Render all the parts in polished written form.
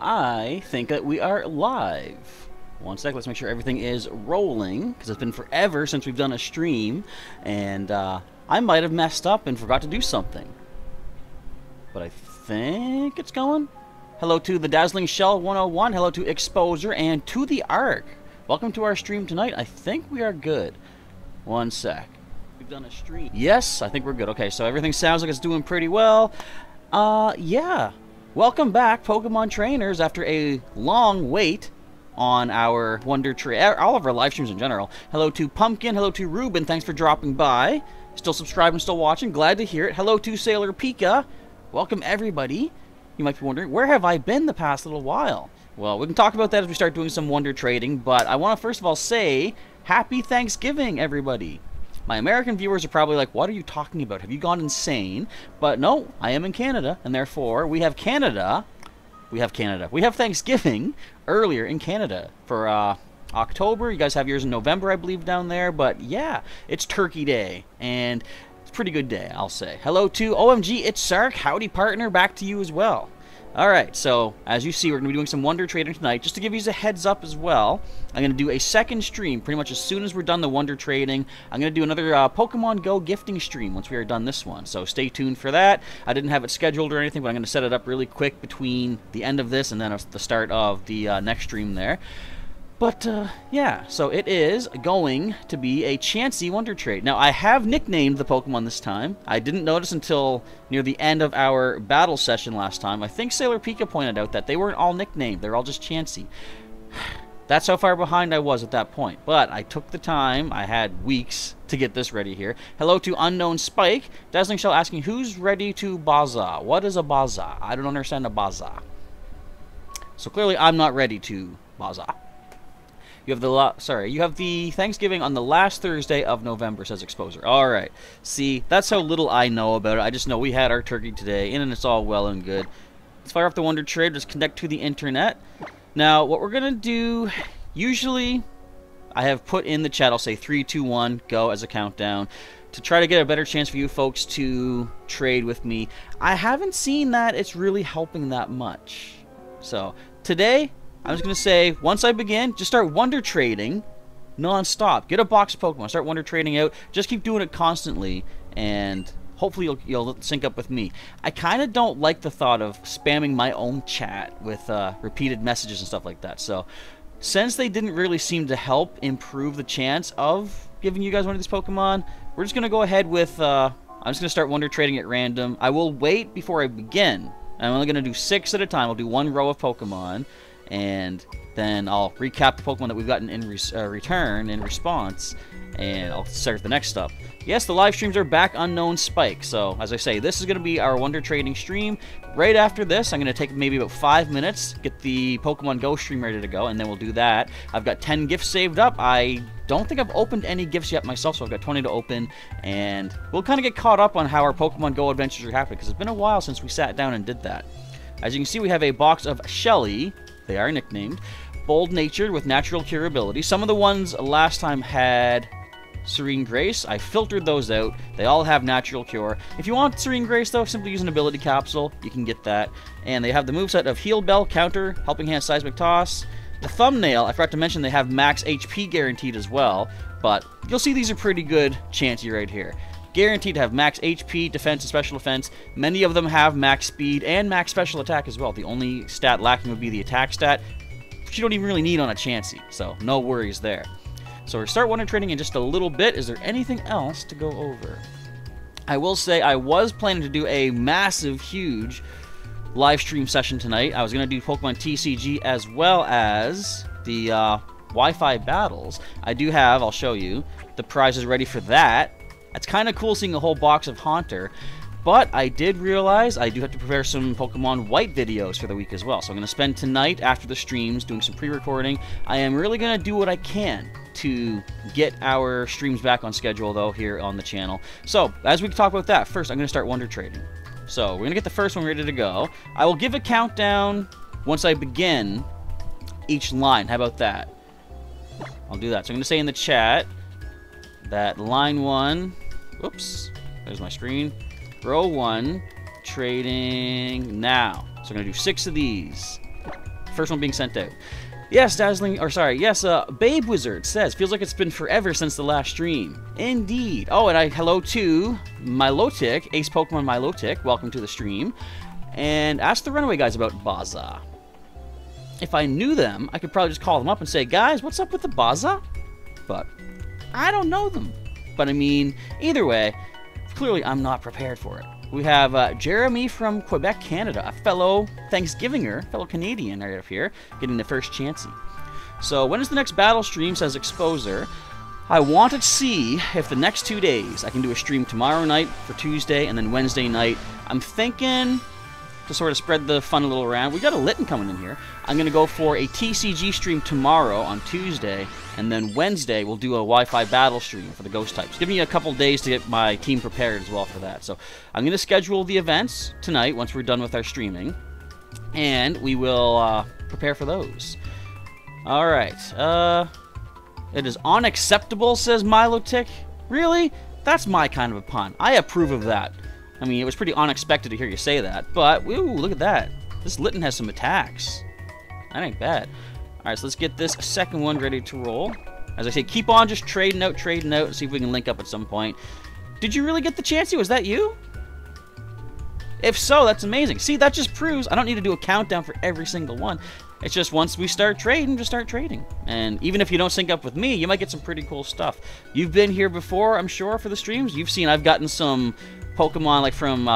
I think that we are live. One sec, let's make sure everything is rolling, because it's been forever since we've done a stream, and I might have messed up and forgot to do something. But I think it's going. Hello to the Dazzling Shell 101, hello to Exposure, and to the Ark. Welcome to our stream tonight. I think we are good. One sec. We've done a stream. Yes, I think we're good. Okay, so everything sounds like it's doing pretty well. Yeah. Welcome back, Pokemon Trainers, after a long wait on our Wonder Tree, all of our live streams in general. Hello to Pumpkin, hello to Ruben, thanks for dropping by. Still subscribing, still watching, glad to hear it. Hello to Sailor Pika. Welcome, everybody. You might be wondering, where have I been the past little while? Well, we can talk about that as we start doing some Wonder Trading, but I want to first of all say, Happy Thanksgiving, everybody. My American viewers are probably like, what are you talking about? Have you gone insane? But no, I am in Canada, and therefore, we have Canada. We have Thanksgiving earlier in Canada for October. You guys have yours in November, I believe, down there. But yeah, it's Turkey Day, and it's a pretty good day, I'll say. Hello to OMG, it's Sark. Howdy, partner. Back to you as well. Alright, so as you see, we're going to be doing some Wonder Trading tonight. Just to give you a heads up as well, I'm going to do a second stream pretty much as soon as we're done the Wonder Trading. I'm going to do another Pokemon Go gifting stream once we are done this one. So stay tuned for that. I didn't have it scheduled or anything, but I'm going to set it up really quick between the end of this and then the start of the next stream there. But, yeah, so it is going to be a Chansey Wonder Trade. Now, I have nicknamed the Pokemon this time. I didn't notice until near the end of our battle session last time. I think Sailor Pika pointed out that they weren't all nicknamed. They're all just Chansey. That's how far behind I was at that point. But I took the time. I had weeks to get this ready here. Hello to Unknown Spike. Dazzling Shell asking, who's ready to Plaza? What is a Plaza? I don't understand a Plaza. So clearly I'm not ready to Plaza. You have the Thanksgiving on the last Thursday of November, says Exposure. Alright. See, that's how little I know about it. I just know we had our turkey today, and it's all well and good. Let's fire off the Wonder Trade. Just connect to the internet. Now, what we're going to do, usually, I have put in the chat, I'll say 3, 2, 1, go as a countdown, to try to get a better chance for you folks to trade with me. I haven't seen that it's really helping that much. So, today, I'm just going to say, once I begin, just start Wonder Trading non-stop. Get a box of Pokemon, start Wonder Trading out, just keep doing it constantly, and hopefully you'll sync up with me. I kind of don't like the thought of spamming my own chat with repeated messages and stuff like that. So, since they didn't really seem to help improve the chance of giving you guys one of these Pokemon, we're just going to go ahead with, I'm just going to start Wonder Trading at random. I will wait before I begin. I'm only going to do 6 at a time. I'll do 1 row of Pokemon, and then I'll recap the Pokemon that we've gotten in return, in response, and I'll start the next stuff. Yes, the live streams are back, Unknown Spike. So, as I say, this is going to be our Wonder Trading stream. Right after this, I'm going to take maybe about 5 minutes, get the Pokemon Go stream ready to go, and then we'll do that. I've got 10 gifts saved up. I don't think I've opened any gifts yet myself, so I've got 20 to open, and we'll kind of get caught up on how our Pokemon Go adventures are happening, because it's been a while since we sat down and did that. As you can see, we have a box of Shelly. They are nicknamed. Bold-natured with natural cure ability. Some of the ones last time had Serene Grace. I filtered those out. They all have natural cure. If you want Serene Grace, though, simply use an ability capsule. You can get that. And they have the moveset of Heal Bell, Counter, Helping Hand, Seismic Toss. The thumbnail, I forgot to mention they have max HP guaranteed as well. But you'll see these are pretty good Chansey right here. Guaranteed to have max HP, defense, and special defense. Many of them have max speed and max special attack as well. The only stat lacking would be the attack stat, which you don't even really need on a Chansey, so no worries there. So we'll start Wonder Trading in just a little bit. Is there anything else to go over? I will say I was planning to do a massive, huge live stream session tonight. I was going to do Pokemon TCG as well as the Wi-Fi battles. I do have, I'll show you, the prizes ready for that. It's kind of cool seeing a whole box of Haunter, but I did realize I do have to prepare some Pokemon White videos for the week as well. So I'm going to spend tonight after the streams doing some pre-recording. I am really going to do what I can to get our streams back on schedule, though, here on the channel. So, as we talk about that, first I'm going to start Wonder Trading. So, we're going to get the first one ready to go. I will give a countdown once I begin each line. How about that? I'll do that. So I'm going to say in the chat that line 1... Oops, there's my screen. Row 1, trading now. So I'm going to do 6 of these. First one being sent out. Yes, Babe Wizard says, feels like it's been forever since the last stream. Indeed. Oh, and hello to Milotic, Ace Pokemon Milotic. Welcome to the stream. And ask the Runaway guys about Plaza. If I knew them, I could probably just call them up and say, guys, what's up with the Plaza? But I don't know them. But I mean, either way, clearly I'm not prepared for it. We have Jeremy from Quebec, Canada, a fellow Thanksgivinger, fellow Canadian right up here, getting the first chancey. So when is the next battle stream, says Exposer. I want to see if the next 2 days I can do a stream tomorrow night for Tuesday and then Wednesday night. I'm thinking, to sort of spread the fun a little around, we got a Litten coming in here. I'm going to go for a TCG stream tomorrow on Tuesday, and then Wednesday we'll do a Wi-Fi battle stream for the Ghost types. Give me a couple days to get my team prepared as well for that. So I'm going to schedule the events tonight once we're done with our streaming, and we will prepare for those. Alright, it is unacceptable, says Milotic. Really? That's my kind of a pun. I approve of that. I mean, it was pretty unexpected to hear you say that, but, ooh, look at that. This Litten has some attacks. That ain't bad. Alright, so let's get this second one ready to roll. As I say, keep on just trading out, and see if we can link up at some point. Did you really get the chancey? Was that you? If so, that's amazing. See, that just proves I don't need to do a countdown for every single one. It's just once we start trading, just start trading. And even if you don't sync up with me, you might get some pretty cool stuff. You've been here before, I'm sure, for the streams. You've seen I've gotten some Pokemon like from,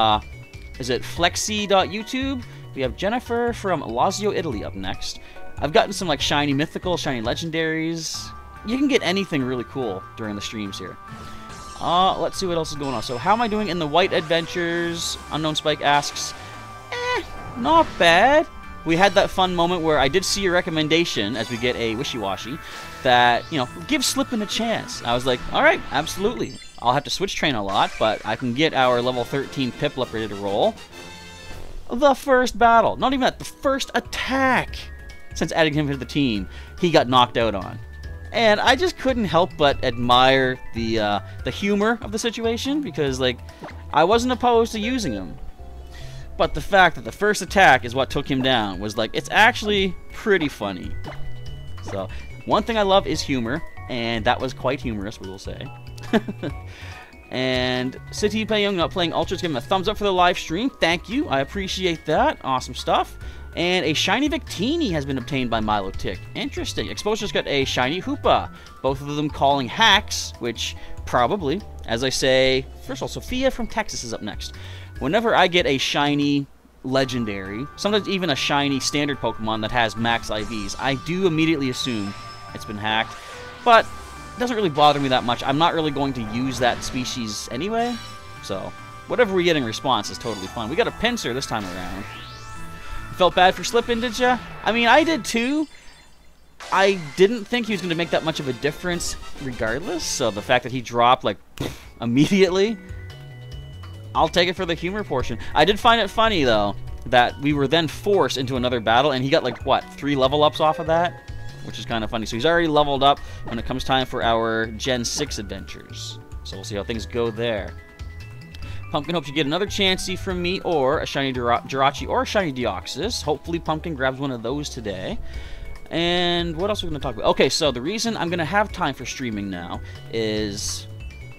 is it Flexi.YouTube? We have Jennifer from Lazio, Italy up next. I've gotten some like shiny mythical, shiny legendaries. You can get anything really cool during the streams here. Let's see what else is going on. So how am I doing in the White Adventures? Unknown Spike asks. Not bad. We had that fun moment where I did see your recommendation as we get a Wishy-Washy that, you know, give Slippin a chance. I was like, alright, absolutely. I'll have to switch train a lot, but I can get our level 13 Piplup ready to roll. The first battle. Not even that, the first attack since adding him to the team, he got knocked out on. And I just couldn't help but admire the humor of the situation, because, like, I wasn't opposed to using him. But the fact that the first attack is what took him down was, like, it's actually pretty funny. So, one thing I love is humor, and that was quite humorous, we will say. And City Young not playing Ultras, give him a thumbs up for the live stream. Thank you, I appreciate that. Awesome stuff. And a shiny Victini has been obtained by Milotic. Interesting. Exposure's got a shiny Hoopa. Both of them calling hacks, which probably, as I say, first of all, Sophia from Texas is up next. Whenever I get a shiny legendary, sometimes even a shiny standard Pokemon that has max IVs, I do immediately assume it's been hacked. But it doesn't really bother me that much. I'm not really going to use that species anyway. So, whatever we get in response is totally fun. We got a Pinsir this time around. Felt bad for Slippin, did ya? I mean, I did too. I didn't think he was going to make that much of a difference regardless. So the fact that he dropped, like, immediately, I'll take it for the humor portion. I did find it funny, though, that we were then forced into another battle, and he got, like, what, 3 level ups off of that? Which is kind of funny. So he's already leveled up when it comes time for our Gen 6 adventures. So we'll see how things go there. Pumpkin hopes you get another Chansey from me, or a shiny Jirachi, or a shiny Deoxys. Hopefully Pumpkin grabs one of those today. And what else are we going to talk about? Okay, so the reason I'm going to have time for streaming now is...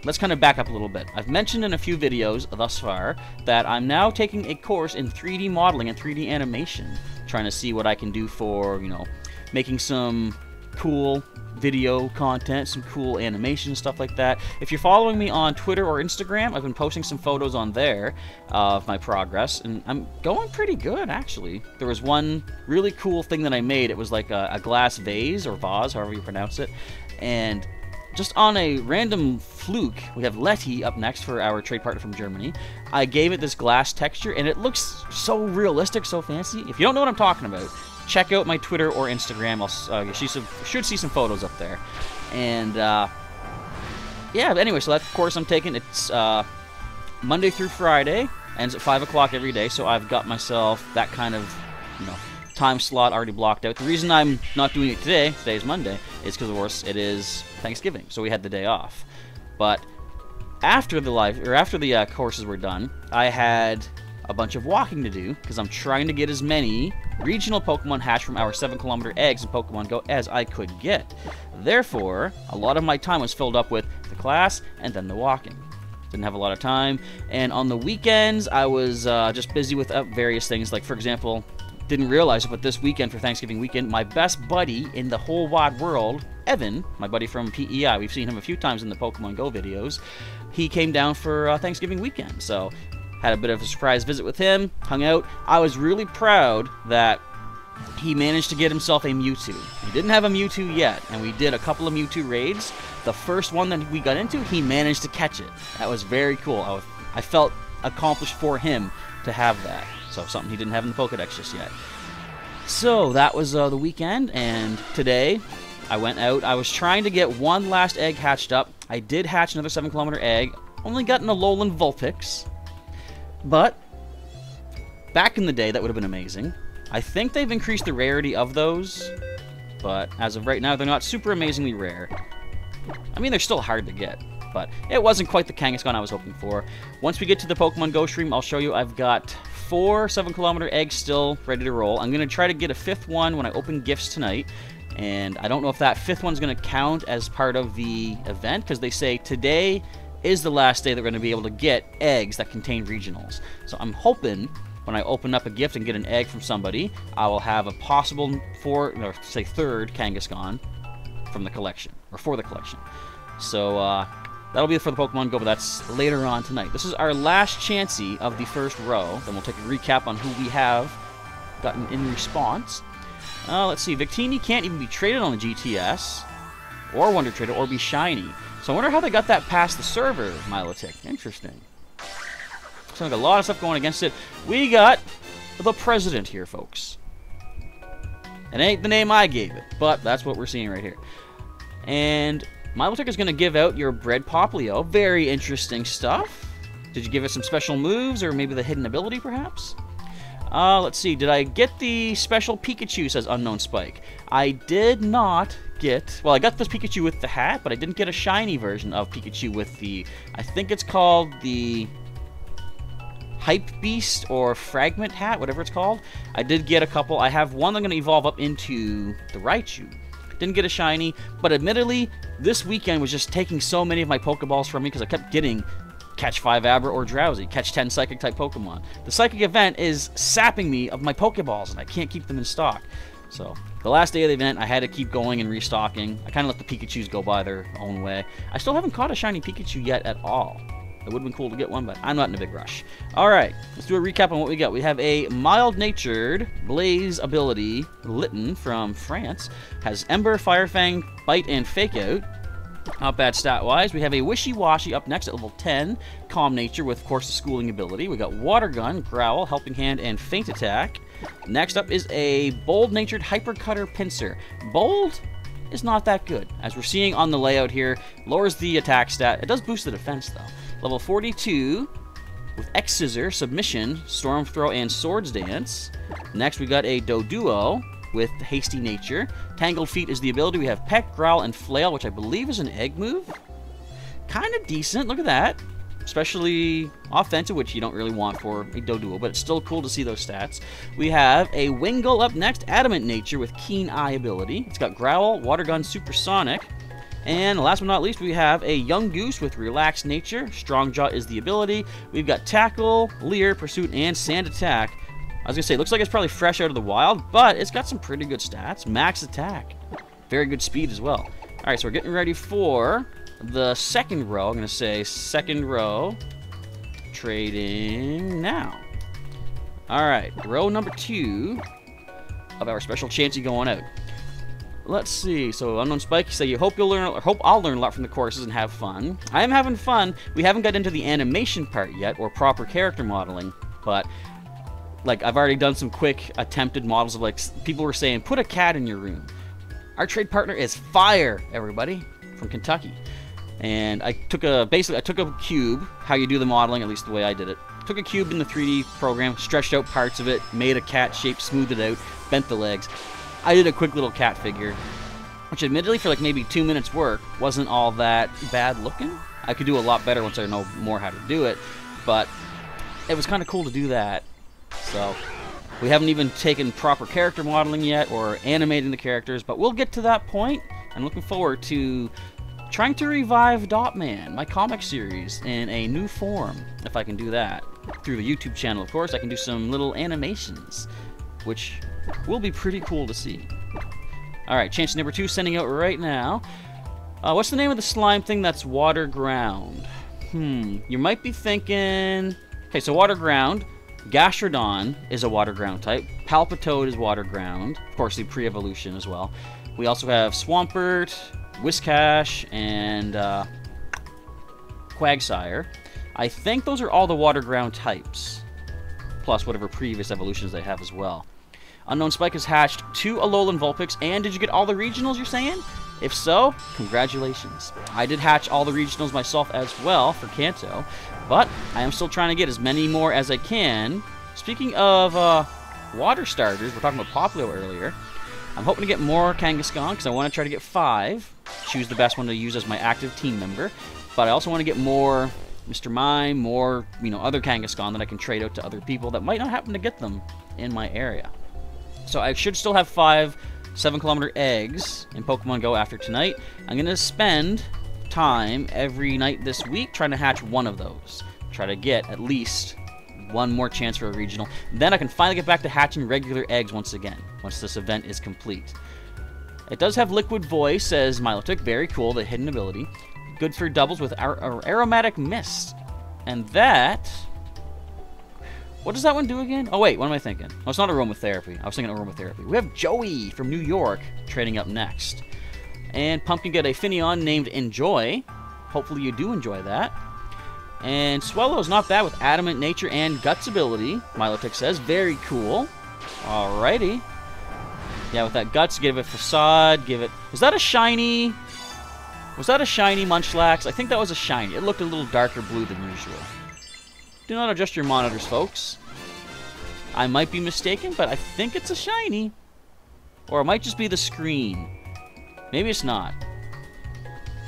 let's kind of back up a little bit. I've mentioned in a few videos thus far that I'm now taking a course in 3D modeling and 3D animation. Trying to see what I can do for, you know, making some cool video content, some cool animation, stuff like that. If you're following me on Twitter or Instagram, I've been posting some photos on there of my progress, and I'm going pretty good, actually. There was one really cool thing that I made. It was like a glass vase, or vase, however you pronounce it, and just on a random fluke, we have Letty up next for our trade partner from Germany. I gave it this glass texture, and it looks so realistic, so fancy. If you don't know what I'm talking about, check out my Twitter or Instagram. You should see some photos up there. And, yeah, but anyway, so that course I'm taking, it's Monday through Friday, ends at 5 o'clock every day, so I've got myself that kind of, you know, time slot already blocked out. The reason I'm not doing it today is Monday, is because, of course, it is Thanksgiving, so we had the day off. But after the courses were done, I had a bunch of walking to do because I'm trying to get as many regional Pokemon hatched from our 7-kilometer eggs in Pokemon Go as I could get. Therefore, a lot of my time was filled up with the class and then the walking. Didn't have a lot of time, and on the weekends I was just busy with various things. Like, for example, didn't realize it, but this weekend for Thanksgiving weekend, my best buddy in the whole wide world, Evan, my buddy from PEI, we've seen him a few times in the Pokemon Go videos, he came down for Thanksgiving weekend, so had a bit of a surprise visit with him, hung out. I was really proud that he managed to get himself a Mewtwo. He didn't have a Mewtwo yet, and we did a couple of Mewtwo raids. The first one that we got into, he managed to catch it. That was very cool. I felt accomplished for him to have that. So something he didn't have in the Pokedex just yet. So that was the weekend, and today I went out. I was trying to get one last egg hatched up. I did hatch another 7-kilometer egg. Only got an Alolan Vulpix. But back in the day, that would have been amazing. I think they've increased the rarity of those, but as of right now, they're not super amazingly rare. I mean, they're still hard to get, but it wasn't quite the Kangaskhan I was hoping for. Once we get to the Pokemon Go stream, I'll show you I've got 4 7-kilometer eggs still ready to roll. I'm going to try to get a 5th one when I open gifts tonight, and I don't know if that 5th one's going to count as part of the event, because they say today is the last day that we're going to be able to get eggs that contain regionals. So I'm hoping when I open up a gift and get an egg from somebody, I will have a possible 3rd Kangaskhan from the collection, or for the collection. So that'll be it for the Pokemon Go, but that's later on tonight. This is our last chancey of the first row. Then we'll take a recap on who we have gotten in response. Let's see, Victini can't even be traded on the GTS, or Wonder Trader, or be shiny. So I wonder how they got that past the server, Milotic. Interesting. Sounds like a lot of stuff going against it. We got the president here, folks. It ain't the name I gave it, but that's what we're seeing right here. And Milotic is going to give out your bred Poplio. Very interesting stuff. Did you give it some special moves, or maybe the hidden ability, perhaps? Let's see. Did I get the special Pikachu, says Unknown Spike. I did not get... Well, I got this Pikachu with the hat, but I didn't get a shiny version of Pikachu with the... I think it's called the... Hype Beast or Fragment Hat, whatever it's called. I did get a couple. I have one I'm going to evolve up into the Raichu. Didn't get a shiny, but admittedly, this weekend was just taking so many of my Pokeballs from me because I kept getting Catch 5 Abra or Drowsy, Catch 10 Psychic-type Pokemon. The Psychic event is sapping me of my Pokeballs, and I can't keep them in stock. So, the last day of the event, I had to keep going and restocking. I kind of let the Pikachus go by their own way. I still haven't caught a shiny Pikachu yet at all. It would have been cool to get one, but I'm not in a big rush. Alright, let's do a recap on what we got. We have a mild-natured Blaze ability, Litten from France. Has Ember, Fire Fang, Bite, and Fake Out. Not bad stat-wise. We have a Wishy-Washy up next at level 10. Calm Nature with, of course, the schooling ability. We got Water Gun, Growl, Helping Hand, and Faint Attack. Next up is a Bold-Natured Hyper Cutter Pinsir. Bold is not that good. As we're seeing on the layout here, lowers the attack stat. It does boost the defense, though. Level 42 with X-Scissor, Submission, Storm Throw, and Swords Dance. Next, we got a Doduo with Hasty Nature. Tangled Feet is the ability. We have Peck, Growl, and Flail, which I believe is an egg move. Kind of decent. Look at that. Especially offensive, which you don't really want for a Doduo, but it's still cool to see those stats. We have a Wingull up next, Adamant Nature with Keen Eye ability. It's got Growl, Water Gun, Supersonic. And last but not least, we have a Young Goose with Relaxed Nature. Strong Jaw is the ability. We've got Tackle, Leer, Pursuit, and Sand Attack. I was going to say, it looks like it's probably fresh out of the wild, but it's got some pretty good stats. Max Attack. Very good speed as well. Alright, so we're getting ready for the second row. I'm going to say second row. Trading now. Alright, row number 2 of our special Chansey going out. Let's see. So, Unknown Spike, you say you hope you'll learn, or hope I'll learn a lot from the courses and have fun. I am having fun. We haven't got into the animation part yet, or proper character modeling, but like I've already done some quick attempted models of like people were saying, put a cat in your room. Our trade partner is Fire, everybody, from Kentucky. And I took a cube, how you do the modeling, at least the way I did it. Took a cube in the 3D program, stretched out parts of it, made a cat shape, smoothed it out, bent the legs. I did a quick little cat figure, which admittedly for like maybe 2 minutes work wasn't all that bad looking. I could do a lot better once I know more how to do it, but it was kind of cool to do that. So we haven't even taken proper character modeling yet or animating the characters, but we'll get to that point. I'm looking forward to trying to revive Dotman, my comic series, in a new form, if I can do that. Through the YouTube channel, of course, I can do some little animations, which will be pretty cool to see. Alright, chance number 2 sending out right now. What's the name of the slime thing that's water ground? You might be thinking... Okay, so water ground. Gastrodon is a water ground type. Palpitoad is water ground. Of course, the pre-evolution as well. We also have Swampert, Whiscash, and Quagsire. I think those are all the water ground types, plus whatever previous evolutions they have as well. Unknown Spike has hatched 2 Alolan Vulpix, and did you get all the regionals, you're saying? If so, congratulations. I did hatch all the regionals myself as well for Kanto, but I am still trying to get as many more as I can. Speaking of water starters, we're talking about Popplio earlier. I'm hoping to get more Kangaskhan because I want to try to get 5. Choose the best one to use as my active team member. But I also want to get more Mr. Mime, more, other Kangaskhan that I can trade out to other people that might not happen to get them in my area. So I should still have 5 7-kilometer eggs in Pokemon Go after tonight. I'm going to spend time every night this week trying to hatch one of those. Try to get at least one more chance for a regional. Then I can finally get back to hatching regular eggs once again, once this event is complete. It does have Liquid Voice, says Milotic. Very cool, the hidden ability. Good for doubles with Aromatic Mist. And that... What does that one do again? Oh, wait, what am I thinking? Oh, it's not Aromatherapy. I was thinking Aromatherapy. We have Joey from New York trading up next. And Pumpkin got a Finneon named Enjoy. Hopefully you do enjoy that. And Swellow's not bad with Adamant Nature and Guts ability, Milotic says. Very cool. Alrighty. Yeah, with that Guts, give it Facade, give it... Was that a shiny... Was that a shiny Munchlax? I think that was a shiny. It looked a little darker blue than usual. Do not adjust your monitors, folks. I might be mistaken, but I think it's a shiny. Or it might just be the screen. Maybe it's not.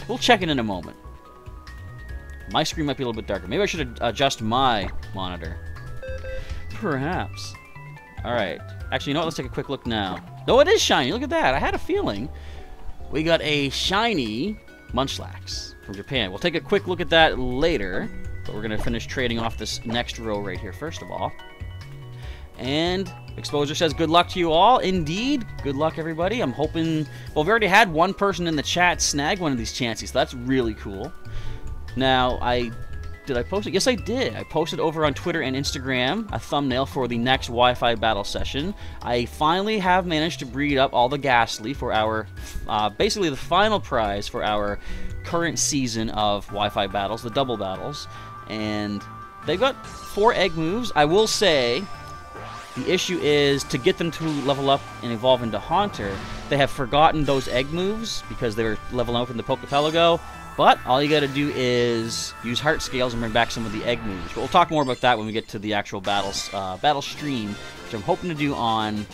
We'll check it in a moment. My screen might be a little bit darker. Maybe I should adjust my monitor. Perhaps. Alright. Actually, you know what? Let's take a quick look now. No, it is shiny. Look at that. I had a feeling. We got a shiny Munchlax from Japan. We'll take a quick look at that later. But we're going to finish trading off this next row right here first of all. And Exposure says, good luck to you all. Indeed. Good luck, everybody. I'm hoping... Well, we've already had one person in the chat snag one of these chances. So that's really cool. Now, did I post it? Yes, I did. I posted over on Twitter and Instagram a thumbnail for the next Wi-Fi battle session. I finally have managed to breed up all the Ghastly for our, basically the final prize for our current season of Wi-Fi battles, the double battles. And they've got 4 egg moves. I will say, the issue is to get them to level up and evolve into Haunter, they have forgotten those egg moves because they were leveling up in the Poképelago. But all you got to do is use Heart Scales and bring back some of the egg moves. But we'll talk more about that when we get to the actual battles, battle stream, which I'm hoping to do on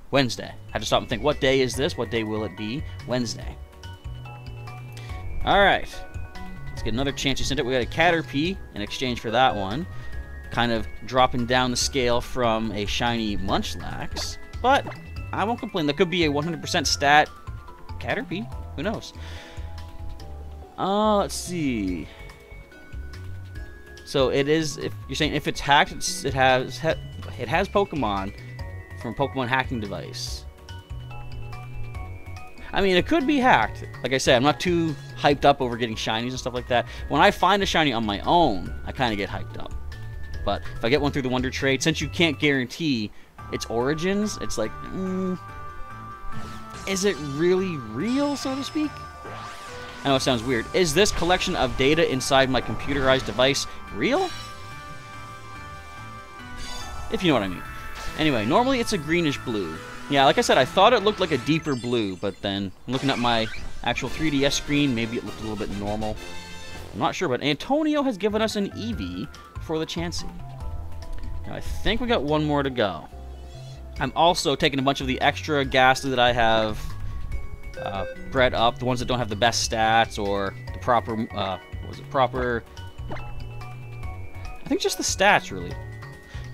Wednesday. I had to stop and think, what day is this? What day will it be? Wednesday. All right. Let's get another chance. You sent it. We got a Caterpie in exchange for that one. Kind of dropping down the scale from a shiny Munchlax. But I won't complain. That could be a 100% stat Caterpie. Who knows? Let's see. So it is, if you're saying if it's hacked, it has Pokemon from Pokemon hacking device. I mean, it could be hacked. Like I said, I'm not too hyped up over getting shinies and stuff like that. When I find a shiny on my own, I kind of get hyped up. But if I get one through the Wonder Trade, since you can't guarantee its origins, it's like, is it really real, so to speak? I know it sounds weird. Is this collection of data inside my computerized device real? If you know what I mean. Anyway, normally it's a greenish blue. Yeah, like I said, I thought it looked like a deeper blue, but then looking at my actual 3DS screen, maybe it looked a little bit normal. I'm not sure, but Antonio has given us an Eevee for the Chansey. Now, I think we got one more to go. I'm also taking a bunch of the extra Ghastly that I have bred up, the ones that don't have the best stats or the proper, I think just the stats, really.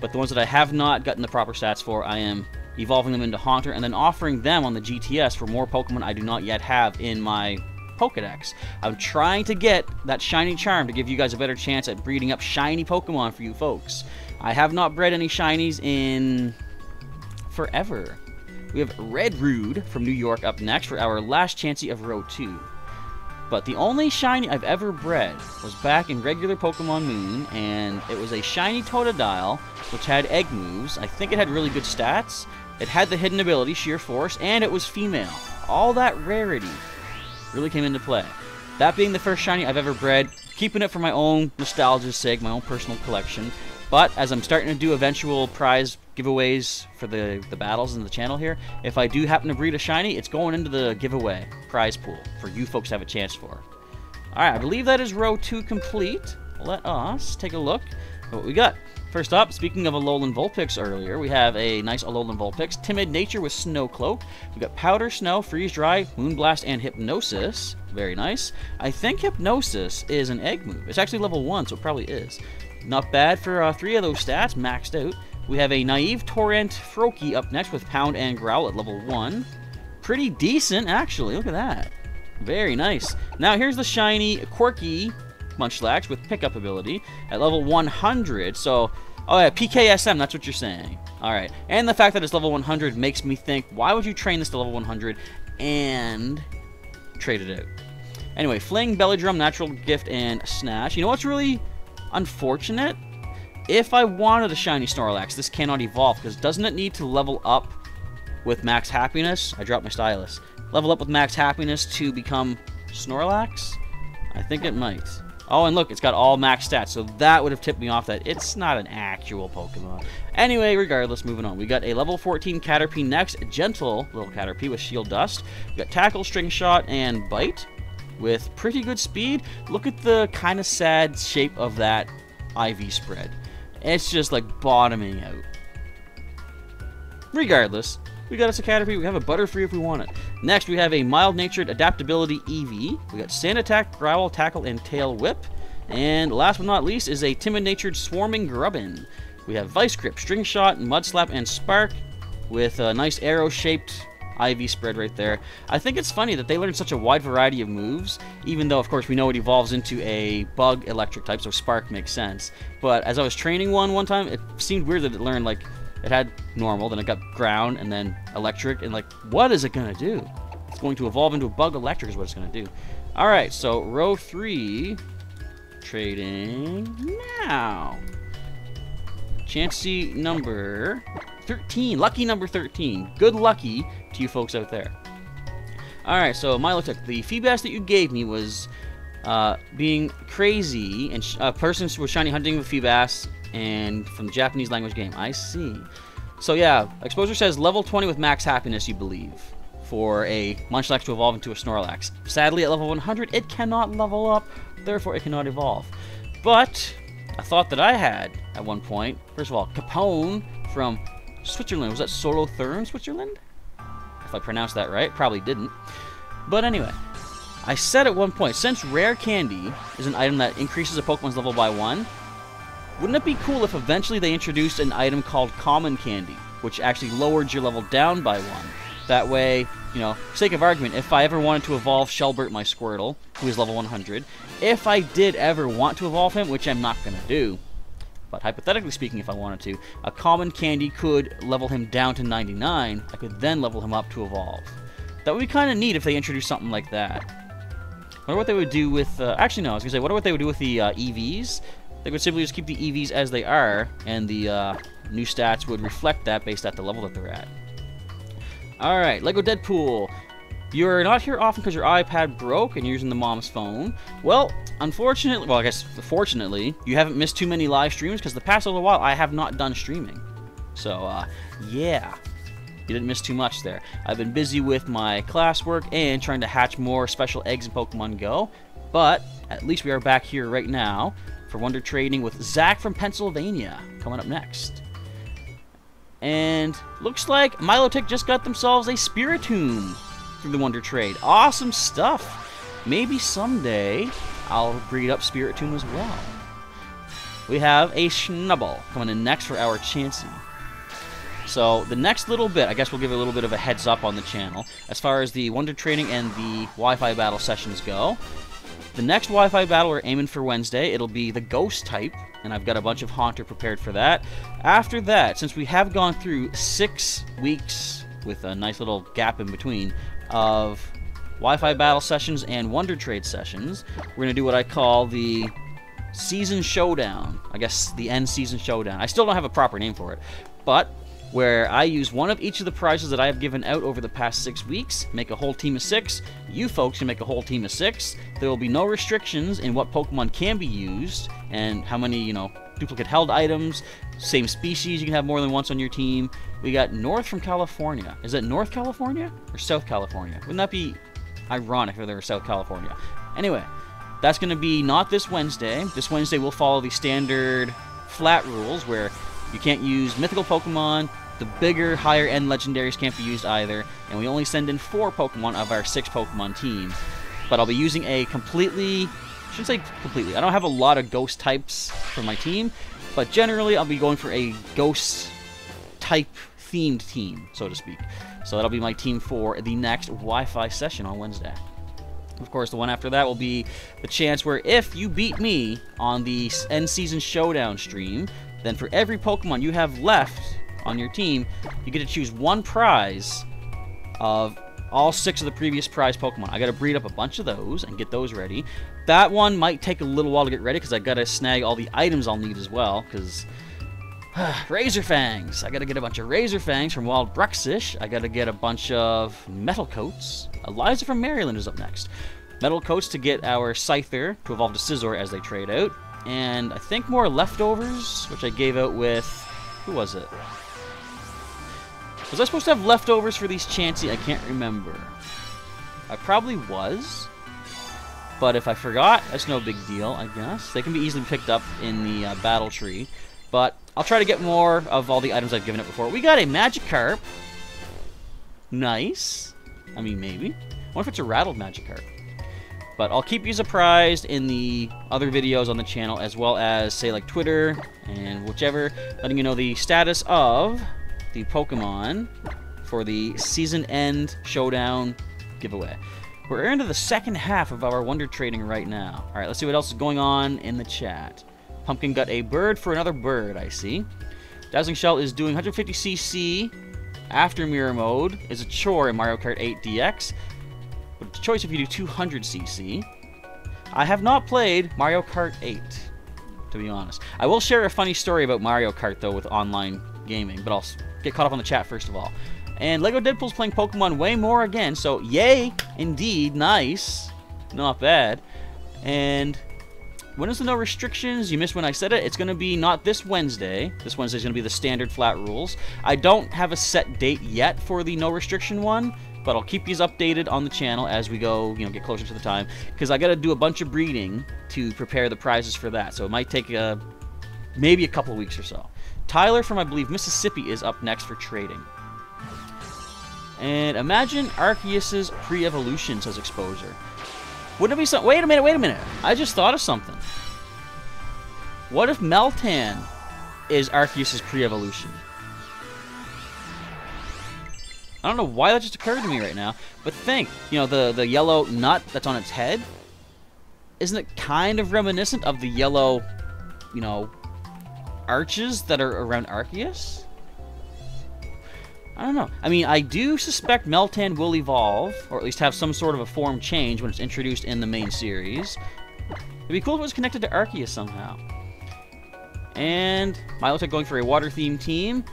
But the ones that I have not gotten the proper stats for, I am evolving them into Haunter and then offering them on the GTS for more Pokemon I do not yet have in my Pokedex. I'm trying to get that shiny charm to give you guys a better chance at breeding up shiny Pokemon for you folks. I have not bred any shinies in forever. We have Red Rude from New York up next for our last chancey of Row 2. But the only shiny I've ever bred was back in regular Pokemon Moon, and it was a shiny Totodile, which had egg moves. I think it had really good stats. It had the hidden ability, Sheer Force, and it was female. All that rarity really came into play. That being the first shiny I've ever bred, keeping it for my own nostalgia's sake, my own personal collection. But as I'm starting to do eventual prize giveaways for the battles in the channel here, if I do happen to breed a shiny, it's going into the giveaway prize pool for you folks to have a chance for. Alright, I believe that is Row 2 complete. Let us take a look at what we got. First up, speaking of Alolan Vulpix earlier, we have a nice Alolan Vulpix. Timid Nature with Snow Cloak. We've got Powder Snow, Freeze Dry, Moonblast, and Hypnosis. Very nice. I think Hypnosis is an egg move. It's actually level 1, so it probably is. Not bad for 3 of those stats, maxed out. We have a Naive Torrent Froakie up next with Pound and Growl at level 1. Pretty decent, actually. Look at that. Very nice. Now, here's the shiny Quirky Munchlax with Pickup ability at level 100. So, oh yeah, PKSM, that's what you're saying. Alright. And the fact that it's level 100 makes me think, why would you train this to level 100 and trade it out? Anyway, Fling, Belly Drum, Natural Gift, and Snatch. You know what's really unfortunate? If I wanted a shiny Snorlax, this cannot evolve, because doesn't it need to level up with Max Happiness? I dropped my stylus. Level up with Max Happiness to become Snorlax? I think it might. Oh, and look, it's got all max stats, so that would have tipped me off that it's not an actual Pokemon. Anyway, regardless, moving on. We got a level 14 Caterpie next, a gentle little Caterpie with Shield Dust. We got Tackle, String Shot, and Bite with pretty good speed. Look at the kind of sad shape of that IV spread. It's just like bottoming out. Regardless, we got us a Caterpie. We have a Butterfree if we want it. Next, we have a Mild-Natured Adaptability Eevee. We got Sand Attack, Growl, Tackle, and Tail Whip. And last but not least is a Timid-Natured Swarming Grubbin. We have Vice Grip, String Shot, Mud Slap, and Spark with a nice arrow-shaped IV spread right there. I think it's funny that they learned such a wide variety of moves, even though, of course, we know it evolves into a bug electric type, so Spark makes sense. But as I was training one time, it seemed weird that it learned, like, it had normal, then it got ground, and then electric, and like, what is it gonna do? It's going to evolve into a bug electric is what it's gonna do. Alright, so row 3, trading now. Chancey number 13, lucky number 13. Good lucky to you folks out there. Alright, so Milotic, the feedback that you gave me was being crazy, and a person was shiny hunting with Feebas, and from the Japanese language game. I see. So yeah, Exposure says level 20 with max happiness, you believe, for a Munchlax to evolve into a Snorlax. Sadly, at level 100, it cannot level up, therefore it cannot evolve. But a thought that I had at one point, first of all, Capone from Switzerland. Was that Solotherm, Switzerland? If I pronounced that right, probably didn't. But anyway, I said at one point, since Rare Candy is an item that increases a Pokemon's level by 1, wouldn't it be cool if eventually they introduced an item called Common Candy, which actually lowered your level down by 1? That way, you know, for sake of argument, if I ever wanted to evolve Shelbert, my Squirtle, who is level 100, if I did ever want to evolve him, which I'm not going to do, but hypothetically speaking, if I wanted to, a Common Candy could level him down to 99. I could then level him up to evolve. That would be kind of neat if they introduced something like that. Wonder what they would do with... actually, no, I was going to say, wonder what they would do with the EVs. They would simply just keep the EVs as they are, and the new stats would reflect that based at the level that they're at. Alright, Lego Deadpool. You're not here often because your iPad broke and you're using the mom's phone. Well, unfortunately, well, I guess fortunately, you haven't missed too many live streams because the past little while I have not done streaming. So, yeah. You didn't miss too much there. I've been busy with my classwork and trying to hatch more special eggs in Pokemon Go. But, at least we are back here right now for Wonder Trading with Zach from Pennsylvania coming up next. And looks like Milotic just got themselves a Spiritomb through the Wonder Trade. Awesome stuff. Maybe someday I'll breed up Spiritomb as well. we have a Schnubble coming in next for our Chansey. So the next little bit, I guess we'll give a little bit of a heads up on the channel as far as the Wonder Training and the Wi-Fi battle sessions go. The next Wi-Fi battle we're aiming for Wednesday, it'll be the Ghost type, and I've got a bunch of Haunter prepared for that. After that, since we have gone through 6 weeks with a nice little gap in between of Wi-Fi battle sessions and Wonder Trade sessions, we're going to do what I call the Season Showdown. I guess the End Season Showdown. I still don't have a proper name for it, but where I use one of each of the prizes that I have given out over the past 6 weeks, make a whole team of 6. You folks can make a whole team of 6. There will be no restrictions in what Pokemon can be used and how many, duplicate held items, same species you can have more than once on your team. We got North from California. Is it North California or South California? Wouldn't that be ironic if they were South California? Anyway, that's going to be not this Wednesday. This Wednesday we'll follow the standard flat rules where you can't use mythical Pokemon. The bigger, higher-end legendaries can't be used either, and we only send in 4 Pokemon of our 6 Pokemon team. But I'll be using a I shouldn't say completely, I don't have a lot of ghost types for my team, but generally I'll be going for a ghost type themed team, so to speak. So that'll be my team for the next Wi-Fi session on Wednesday. Of course, the one after that will be the chance where if you beat me on the End Season Showdown stream, then for every Pokemon you have left on your team, you get to choose one prize of all 6 of the previous prize Pokemon. I got to breed up a bunch of those and get those ready. That one might take a little while to get ready because I got to snag all the items I'll need as well. Because Razor Fangs, I got to get a bunch of Razor Fangs from Wild Bruxish. I got to get a bunch of Metal Coats. Eliza from Maryland is up next. Metal Coats to get our Scyther to evolve to Scizor as they trade out, and I think more leftovers, which I gave out with who was it? Was I supposed to have leftovers for these Chansey? I can't remember. I probably was. But if I forgot, that's no big deal, I guess. They can be easily picked up in the battle tree. But I'll try to get more of all the items I've given it before. We got a Magikarp. Nice. I mean, maybe. I wonder if it's a rattled Magikarp. But I'll keep you surprised in the other videos on the channel, as well as, say, like Twitter and whichever, letting you know the status of the Pokemon for the Season End Showdown giveaway. We're into the second half of our Wonder Trading right now. Alright, let's see what else is going on in the chat. Pumpkin got a bird for another bird, I see. Dazzling Shell is doing 150cc after Mirror Mode is a chore in Mario Kart 8 DX. But it's a choice if you do 200cc. I have not played Mario Kart 8, to be honest. I will share a funny story about Mario Kart, though, with online gaming, but I'll get caught up on the chat first of all. And Lego Deadpool's playing Pokemon way more again, so yay, indeed, nice. Not bad. And when is the no restrictions? You missed when I said it. It's going to be not this Wednesday. This Wednesday is going to be the standard flat rules. I don't have a set date yet for the no restriction one, but I'll keep you updated on the channel as we go, get closer to the time, because I got to do a bunch of breeding to prepare the prizes for that, so it might take maybe a couple weeks or so. Tyler from, I believe, Mississippi is up next for trading. And imagine Arceus's pre-evolution, says Exposure. Wouldn't it be something? Wait a minute. I just thought of something. What if Meltan is Arceus's pre-evolution? I don't know why that just occurred to me right now, but think, the yellow nut that's on its head, isn't it kind of reminiscent of the yellow, arches that are around Arceus? I don't know. I mean, I do suspect Meltan will evolve, or at least have some sort of a form change when it's introduced in the main series. It'd be cool if it was connected to Arceus somehow. And Milotic going for a water-themed team.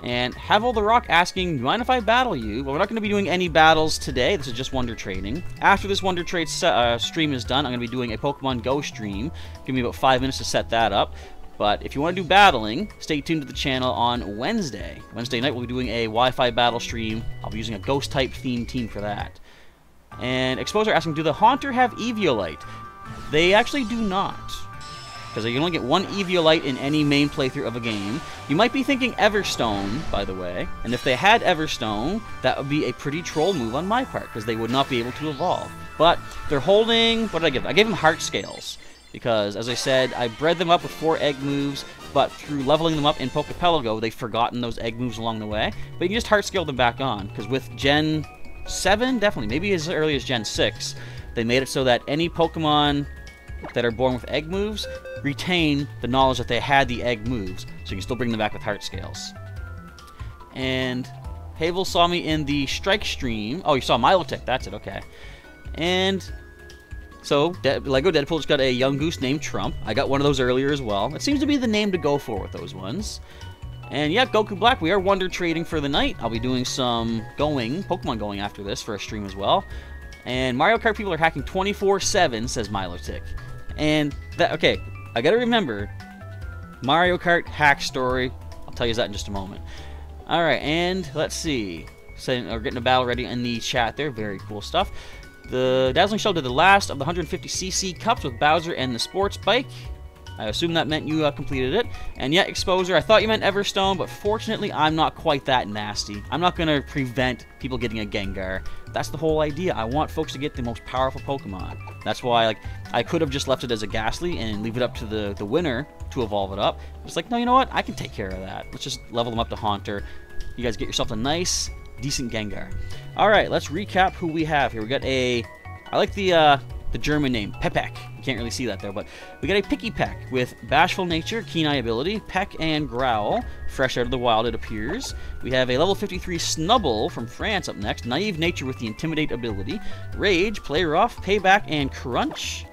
And Havel the Rock asking, do you mind if I battle you? Well, we're not going to be doing any battles today. This is just Wonder Trading. After this Wonder Trade stream is done, I'm going to be doing a Pokemon Go stream. Give me about 5 minutes to set that up. But if you want to do battling, stay tuned to the channel on Wednesday. Wednesday night, we'll be doing a Wi-Fi battle stream. I'll be using a Ghost-type themed team for that. And Exposure asking, do the Haunter have Eviolite? They actually do not, because you can only get one Eviolite in any main playthrough of a game. You might be thinking Everstone, by the way, and if they had Everstone, that would be a pretty troll move on my part, because they would not be able to evolve. But they're holding, what did I give them? I gave them Heart Scales, because, as I said, I bred them up with 4 egg moves, but through leveling them up in Pokepelago, they've forgotten those egg moves along the way. But you can just heart scale them back on, because with Gen 7, definitely, maybe as early as Gen 6, they made it so that any Pokemon that are born with egg moves retain the knowledge that they had the egg moves, so you can still bring them back with heart scales. And Havel saw me in the Strike stream. Oh, you saw Milotic, that's it, okay. And so, Lego Deadpool just got a young goose named Trump. I got one of those earlier as well. It seems to be the name to go for with those ones. And yeah, Goku Black, we are Wonder Trading for the night. I'll be doing some Pokemon going after this for a stream as well. And Mario Kart people are hacking 24/7, says Milotic. And that, okay, I gotta remember, Mario Kart hack story. I'll tell you that in just a moment. Alright, and let's see. We're getting a battle ready in the chat there. Very cool stuff. The Dazzling Shell did the last of the 150cc cups with Bowser and the sports bike. I assume that meant you completed it. And yet, Exposer, I thought you meant Everstone, but fortunately, I'm not quite that nasty. I'm not going to prevent people getting a Gengar. That's the whole idea. I want folks to get the most powerful Pokemon. That's why, like, I could have just left it as a Ghastly and leave it up to the winner to evolve it up. It's like, no, you know what? I can take care of that. Let's just level them up to Haunter. You guys get yourself a nice, decent Gengar. All right, let's recap who we have here. We got I like the German name, Pepek. You can't really see that there, but we got a Picky Peck with Bashful Nature, Keen Eye Ability, Peck and Growl, fresh out of the wild it appears. We have a level 53 Snubble from France up next, Naive Nature with the Intimidate ability, Rage, Play Rough, Payback, and Crunch.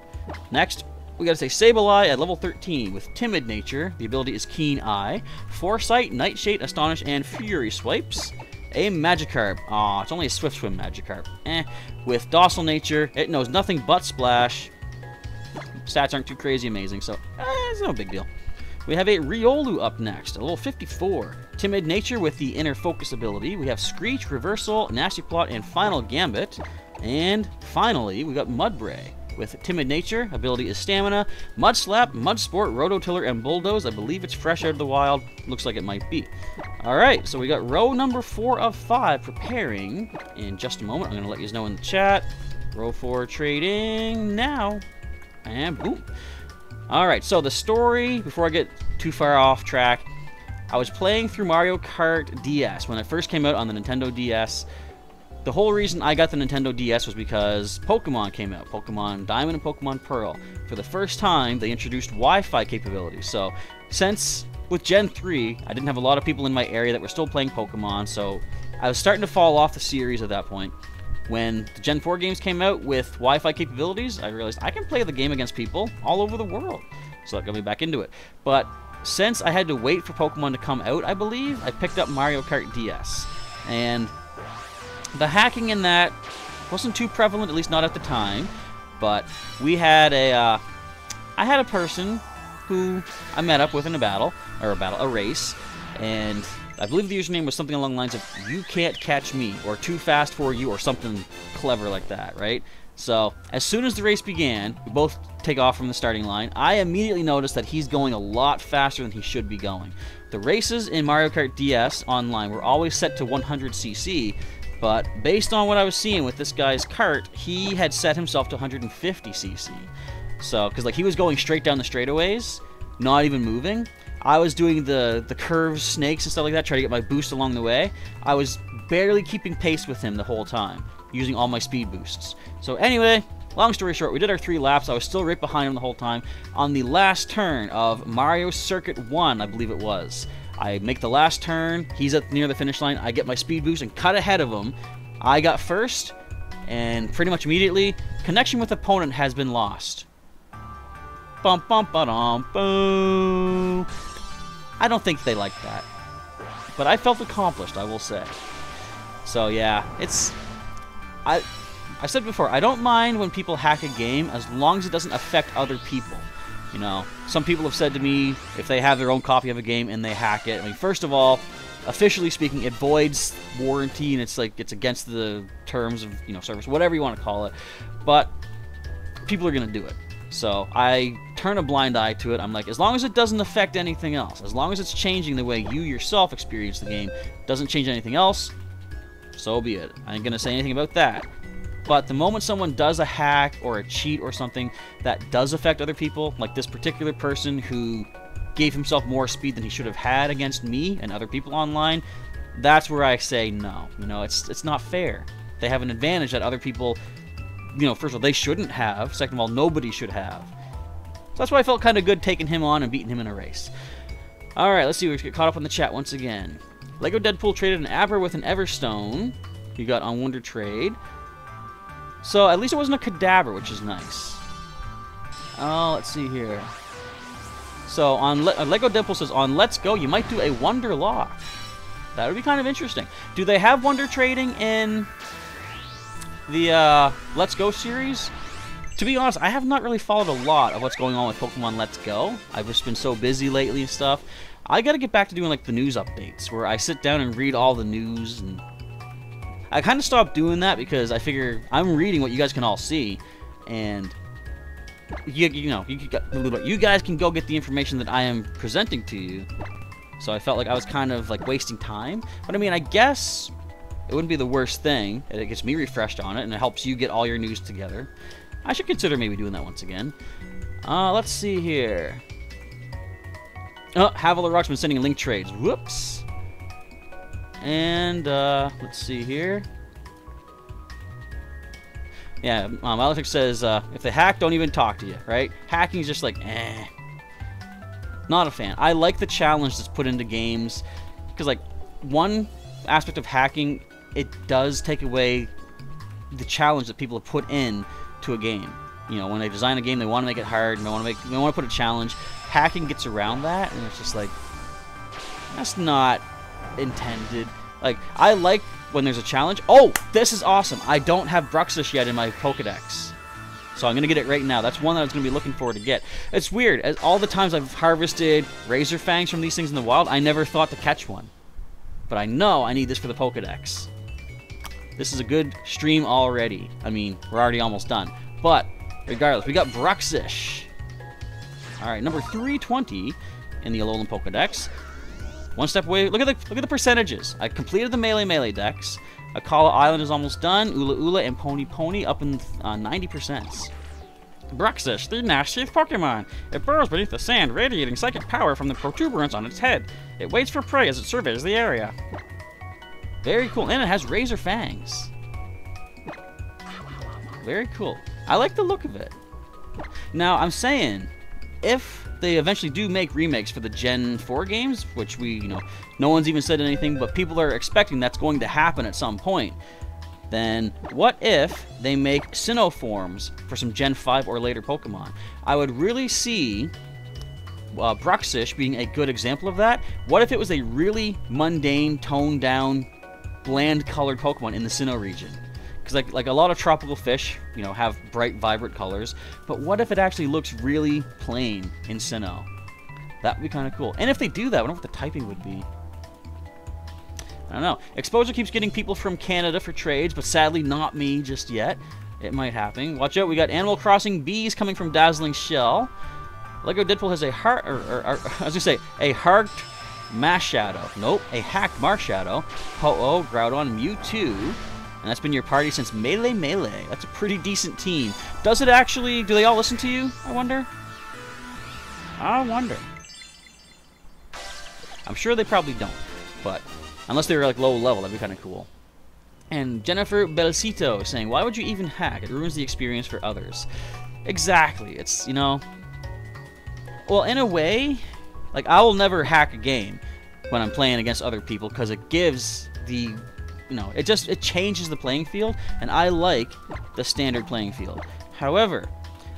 Next, we gotta say Sableye at level 13 with Timid Nature, the ability is Keen Eye, Foresight, Nightshade, Astonish, and Fury Swipes. A Magikarp. Aw, it's only a Swift Swim Magikarp. With Docile Nature, it knows nothing but Splash. Stats aren't too crazy amazing, so it's no big deal. We have a Riolu up next, a level 54. Timid Nature with the Inner Focus ability. We have Screech, Reversal, Nasty Plot, and Final Gambit. And finally, we got Mudbray. With Timid Nature, ability is Stamina, Mud Slap, Mud Sport, Rototiller, and Bulldoze. I believe it's fresh out of the wild. Looks like it might be. Alright, so we got row number 4 of 5 preparing in just a moment. I'm going to let you know in the chat. Row 4 trading now. And boom. Alright, so the story, before I get too far off track, I was playing through Mario Kart DS when it first came out on the Nintendo DS. The whole reason I got the Nintendo DS was because Pokemon came out, Pokemon Diamond and Pokemon Pearl. For the first time, they introduced Wi-Fi capabilities. So, since with Gen 3, I didn't have a lot of people in my area that were still playing Pokemon, so I was starting to fall off the series at that point. When the Gen 4 games came out with Wi-Fi capabilities, I realized I can play the game against people all over the world. So that got me back into it. But since I had to wait for Pokemon to come out, I believe, I picked up Mario Kart DS. And the hacking in that wasn't too prevalent, at least not at the time, but we had I had a person who I met up with in a race, and I believe the username was something along the lines of, "You can't catch me," or "Too fast for you," or something clever like that, right? So, as soon as the race began, we both take off from the starting line. I immediately noticed that he's going a lot faster than he should be going. The races in Mario Kart DS online were always set to 100cc, but based on what I was seeing with this guy's kart, he had set himself to 150cc. So, because like he was going straight down the straightaways, not even moving. I was doing the curves, snakes, and stuff like that, trying to get my boost along the way. I was barely keeping pace with him the whole time, using all my speed boosts. So anyway, long story short, we did our 3 laps. I was still right behind him the whole time. On the last turn of Mario Circuit 1, I believe it was, I make the last turn, he's near the finish line, I get my speed boost and cut ahead of him. I got first, and pretty much immediately, connection with opponent has been lost. Bum bum ba-dum, boom. I don't think they like that. But I felt accomplished, I will say. So yeah, I said before, I don't mind when people hack a game as long as it doesn't affect other people. You know, some people have said to me, if they have their own copy of a game and they hack it, I mean, first of all, officially speaking, it voids warranty, and it's like, it's against the terms of, you know, service, whatever you want to call it, but people are going to do it. So I turn a blind eye to it. I'm like, as long as it doesn't affect anything else, as long as it's changing the way you yourself experience the game, doesn't change anything else, so be it. I ain't going to say anything about that. But the moment someone does a hack or a cheat or something that does affect other people, like this particular person who gave himself more speed than he should have had against me and other people online, that's where I say no. You know, it's not fair. They have an advantage that other people, you know, first of all, they shouldn't have. Second of all, nobody should have. So that's why I felt kind of good taking him on and beating him in a race. Alright, let's see. We get caught up on the chat once again. Lego Deadpool traded an Abra with an Everstone. He got on Wonder Trade. So at least it wasn't a Kadabra, which is nice. Oh, let's see here. So on Lego Deadpool says, on Let's Go, you might do a Wonder Lock. That would be kind of interesting. Do they have Wonder Trading in the Let's Go series? To be honest, I have not really followed a lot of what's going on with Pokemon Let's Go. I've just been so busy lately and stuff. I gotta get back to doing like the news updates, where I sit down and read all the news. And I kind of stopped doing that because I figure I'm reading what you guys can all see, and you guys can go get the information that I am presenting to you. So I felt like I was kind of like wasting time. But I mean, I guess it wouldn't be the worst thing. It gets me refreshed on it, and it helps you get all your news together. I should consider maybe doing that once again. Let's see here. Oh, Havila Rock's been sending link trades. Whoops. And, let's see here. Yeah, Alex says, if they hack, don't even talk to you, right? Hacking is just like, eh. Not a fan. I like the challenge that's put into games. Because, like, one aspect of hacking, it does take away the challenge that people have put in to a game. You know, when they design a game, they want to make it hard, and they want to put a challenge. Hacking gets around that, and it's just like, that's not intended. Like, I like when there's a challenge. Oh, this is awesome. I don't have Bruxish yet in my Pokedex, so I'm gonna get it right now. That's one that I was gonna be looking forward to get. It's weird, as all the times I've harvested Razor Fangs from these things in the wild, I never thought to catch one, but I know I need this for the Pokedex. This is a good stream already. I mean, we're already almost done. But, regardless, we got Bruxish. Alright, number 320 in the Alolan Pokedex. One step away. Look at the percentages. I completed the Melee Dex. Akala Island is almost done. Ula Ula and Pony Pony up in 90%. Bruxish, the nastiest Pokemon. It burrows beneath the sand, radiating psychic power from the protuberance on its head. It waits for prey as it surveys the area. Very cool, and it has Razor Fangs. Very cool. I like the look of it. Now, I'm saying, if they eventually do make remakes for the Gen 4 games, which no one's even said anything, but people are expecting that's going to happen at some point, then what if they make Sinnoh forms for some Gen 5 or later Pokemon? I would really see Bruxish being a good example of that. What if it was a really mundane, toned down, bland colored Pokemon in the Sinnoh region? Because like a lot of tropical fish, have bright, vibrant colors. But what if it actually looks really plain in Sinnoh? That would be kind of cool. And if they do that, I wonder what the typing would be. I don't know. Exposure keeps getting people from Canada for trades, but sadly not me just yet. It might happen. Watch out, we got Animal Crossing bees coming from Dazzling Shell. Lego Deadpool has a heart, I was gonna say, a heart Marshadow. Nope, a hacked Marshadow. Ho-Oh, Groudon, Mewtwo. And that's been your party since Melee. That's a pretty decent team. Does it actually, do they all listen to you, I wonder? I'm sure they probably don't, but unless they were like low level, that'd be kind of cool. And Jennifer Belcito saying, why would you even hack? It ruins the experience for others. Exactly, it's, well, in a way, like, I will never hack a game when I'm playing against other people, because it gives the, it changes the playing field, and I like the standard playing field. However,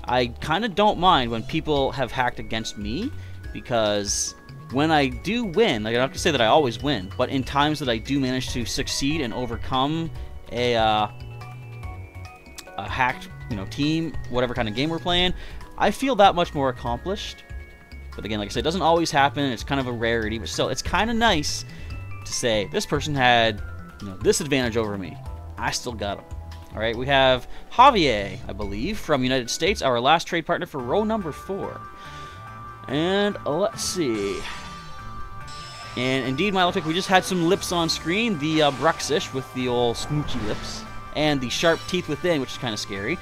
I kind of don't mind when people have hacked against me, because when I do win, like, I don't have to say that I always win, but in times that I do manage to succeed and overcome a hacked, team, whatever kind of game we're playing, I feel that much more accomplished. But again, like I said, it doesn't always happen. It's kind of a rarity, but still, it's kind of nice to say, this person had, this advantage over me. I still got him. All right, we have Javier, I believe, from United States, our last trade partner for row number 4. And let's see. And indeed, my electric, we just had some lips on screen. The Bruxish with the old smoochy lips. and the sharp teeth within, which is kind of scary.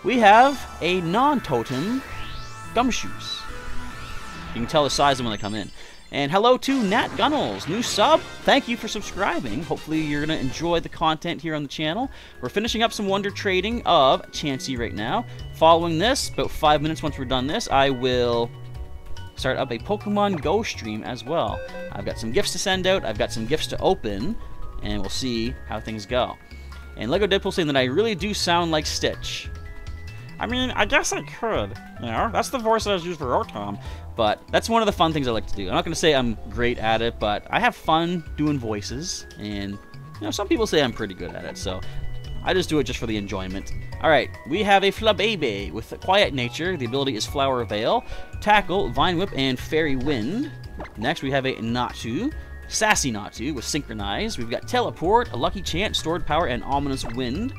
We have a non-totem Gumshoos. You can tell the size of them when they come in. And hello to Nat Gunnels, new sub. Thank you for subscribing. Hopefully you're going to enjoy the content here on the channel. We're finishing up some Wonder Trading of Chansey right now. Following this, about 5 minutes once we're done this, I will start up a Pokemon Go stream as well. I've got some gifts to send out, I've got some gifts to open, and we'll see how things go. And Lego Deadpool saying that I really do sound like Stitch. I mean, I guess I could, you know? That's the voice that I was using for Rotom. But that's one of the fun things I like to do. I'm not going to say I'm great at it, but I have fun doing voices. And, you know, some people say I'm pretty good at it, so I just do it just for the enjoyment. Alright, we have a Flabébé with a quiet nature. The ability is Flower Veil, Tackle, Vine Whip, and Fairy Wind. Next, we have a Natu, Sassy Natu with Synchronize. We've got Teleport, a Lucky Chant, Stored Power, and Ominous Wind.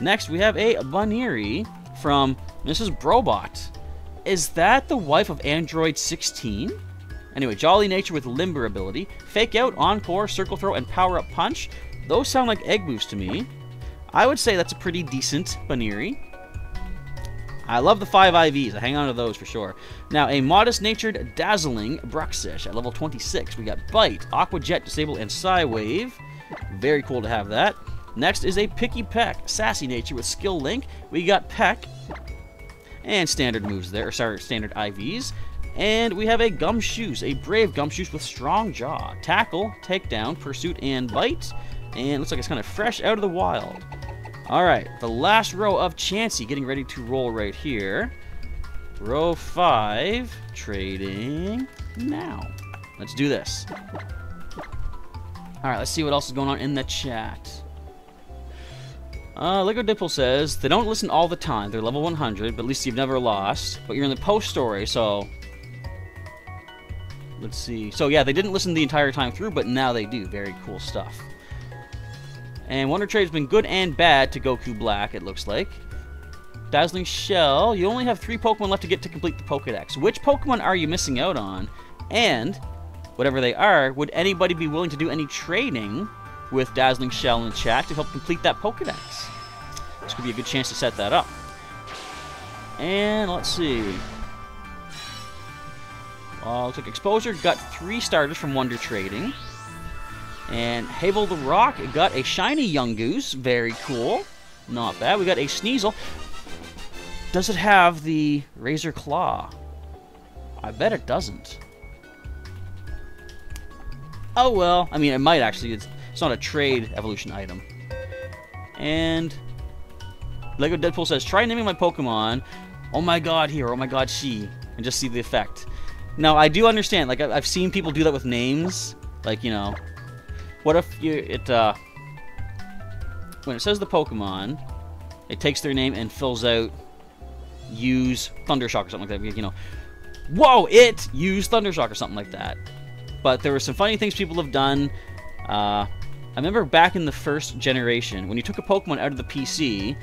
Next, we have a Bunnery from Mrs. Brobot. Is that the wife of Android 16? Anyway, Jolly Nature with Limber ability, Fake Out, Encore, Circle Throw, and Power Up Punch. Those sound like egg boosts to me. I would say that's a pretty decent Bunnery. I love the 5 IVs. I hang on to those for sure. Now, a modest-natured, dazzling Bruxish at level 26. We got Bite, Aqua Jet, Disable, and Psywave. Very cool to have that. Next is a Picky Peck, Sassy Nature with Skill Link. We got Peck. And standard moves there, or sorry, standard IVs. And we have a Gumshoos, a brave Gumshoos with Strong Jaw, Tackle, Takedown, Pursuit, and Bite. And looks like it's kind of fresh out of the wild. Alright, the last row of Chansey getting ready to roll right here. Row 5, trading now. Let's do this. Alright, let's see what else is going on in the chat. Lego Dipple says, they don't listen all the time. They're level 100, but at least you've never lost. But you're in the post story, so... Let's see. So yeah, they didn't listen the entire time through, but now they do. Very cool stuff. And Wonder Trade's been good and bad to Goku Black, it looks like. Dazzling Shell, you only have 3 Pokemon left to get to complete the Pokedex. Which Pokemon are you missing out on? And, whatever they are, would anybody be willing to do any trading with Dazzling Shell in the chat to help complete that Pokedex? This could be a good chance to set that up. And let's see. Looks like Exposure got 3 starters from Wonder Trading. And Havel the Rock got a shiny Yungoos. Very cool. Not bad. We got a Sneasel. Does it have the Razor Claw? I bet it doesn't. Oh well. I mean, it might actually. It's not a trade evolution item. And Lego Deadpool says, try naming my Pokemon, oh my god he or oh my god she, and just see the effect. Now, I do understand, like, I've seen people do that with names. Like, you know, what if when it says the Pokemon, it takes their name and fills out use Thundershock or something like that. You know, whoa, it used Thundershock or something like that. But there were some funny things people have done. I remember back in the first generation, when you took a Pokemon out of the PC,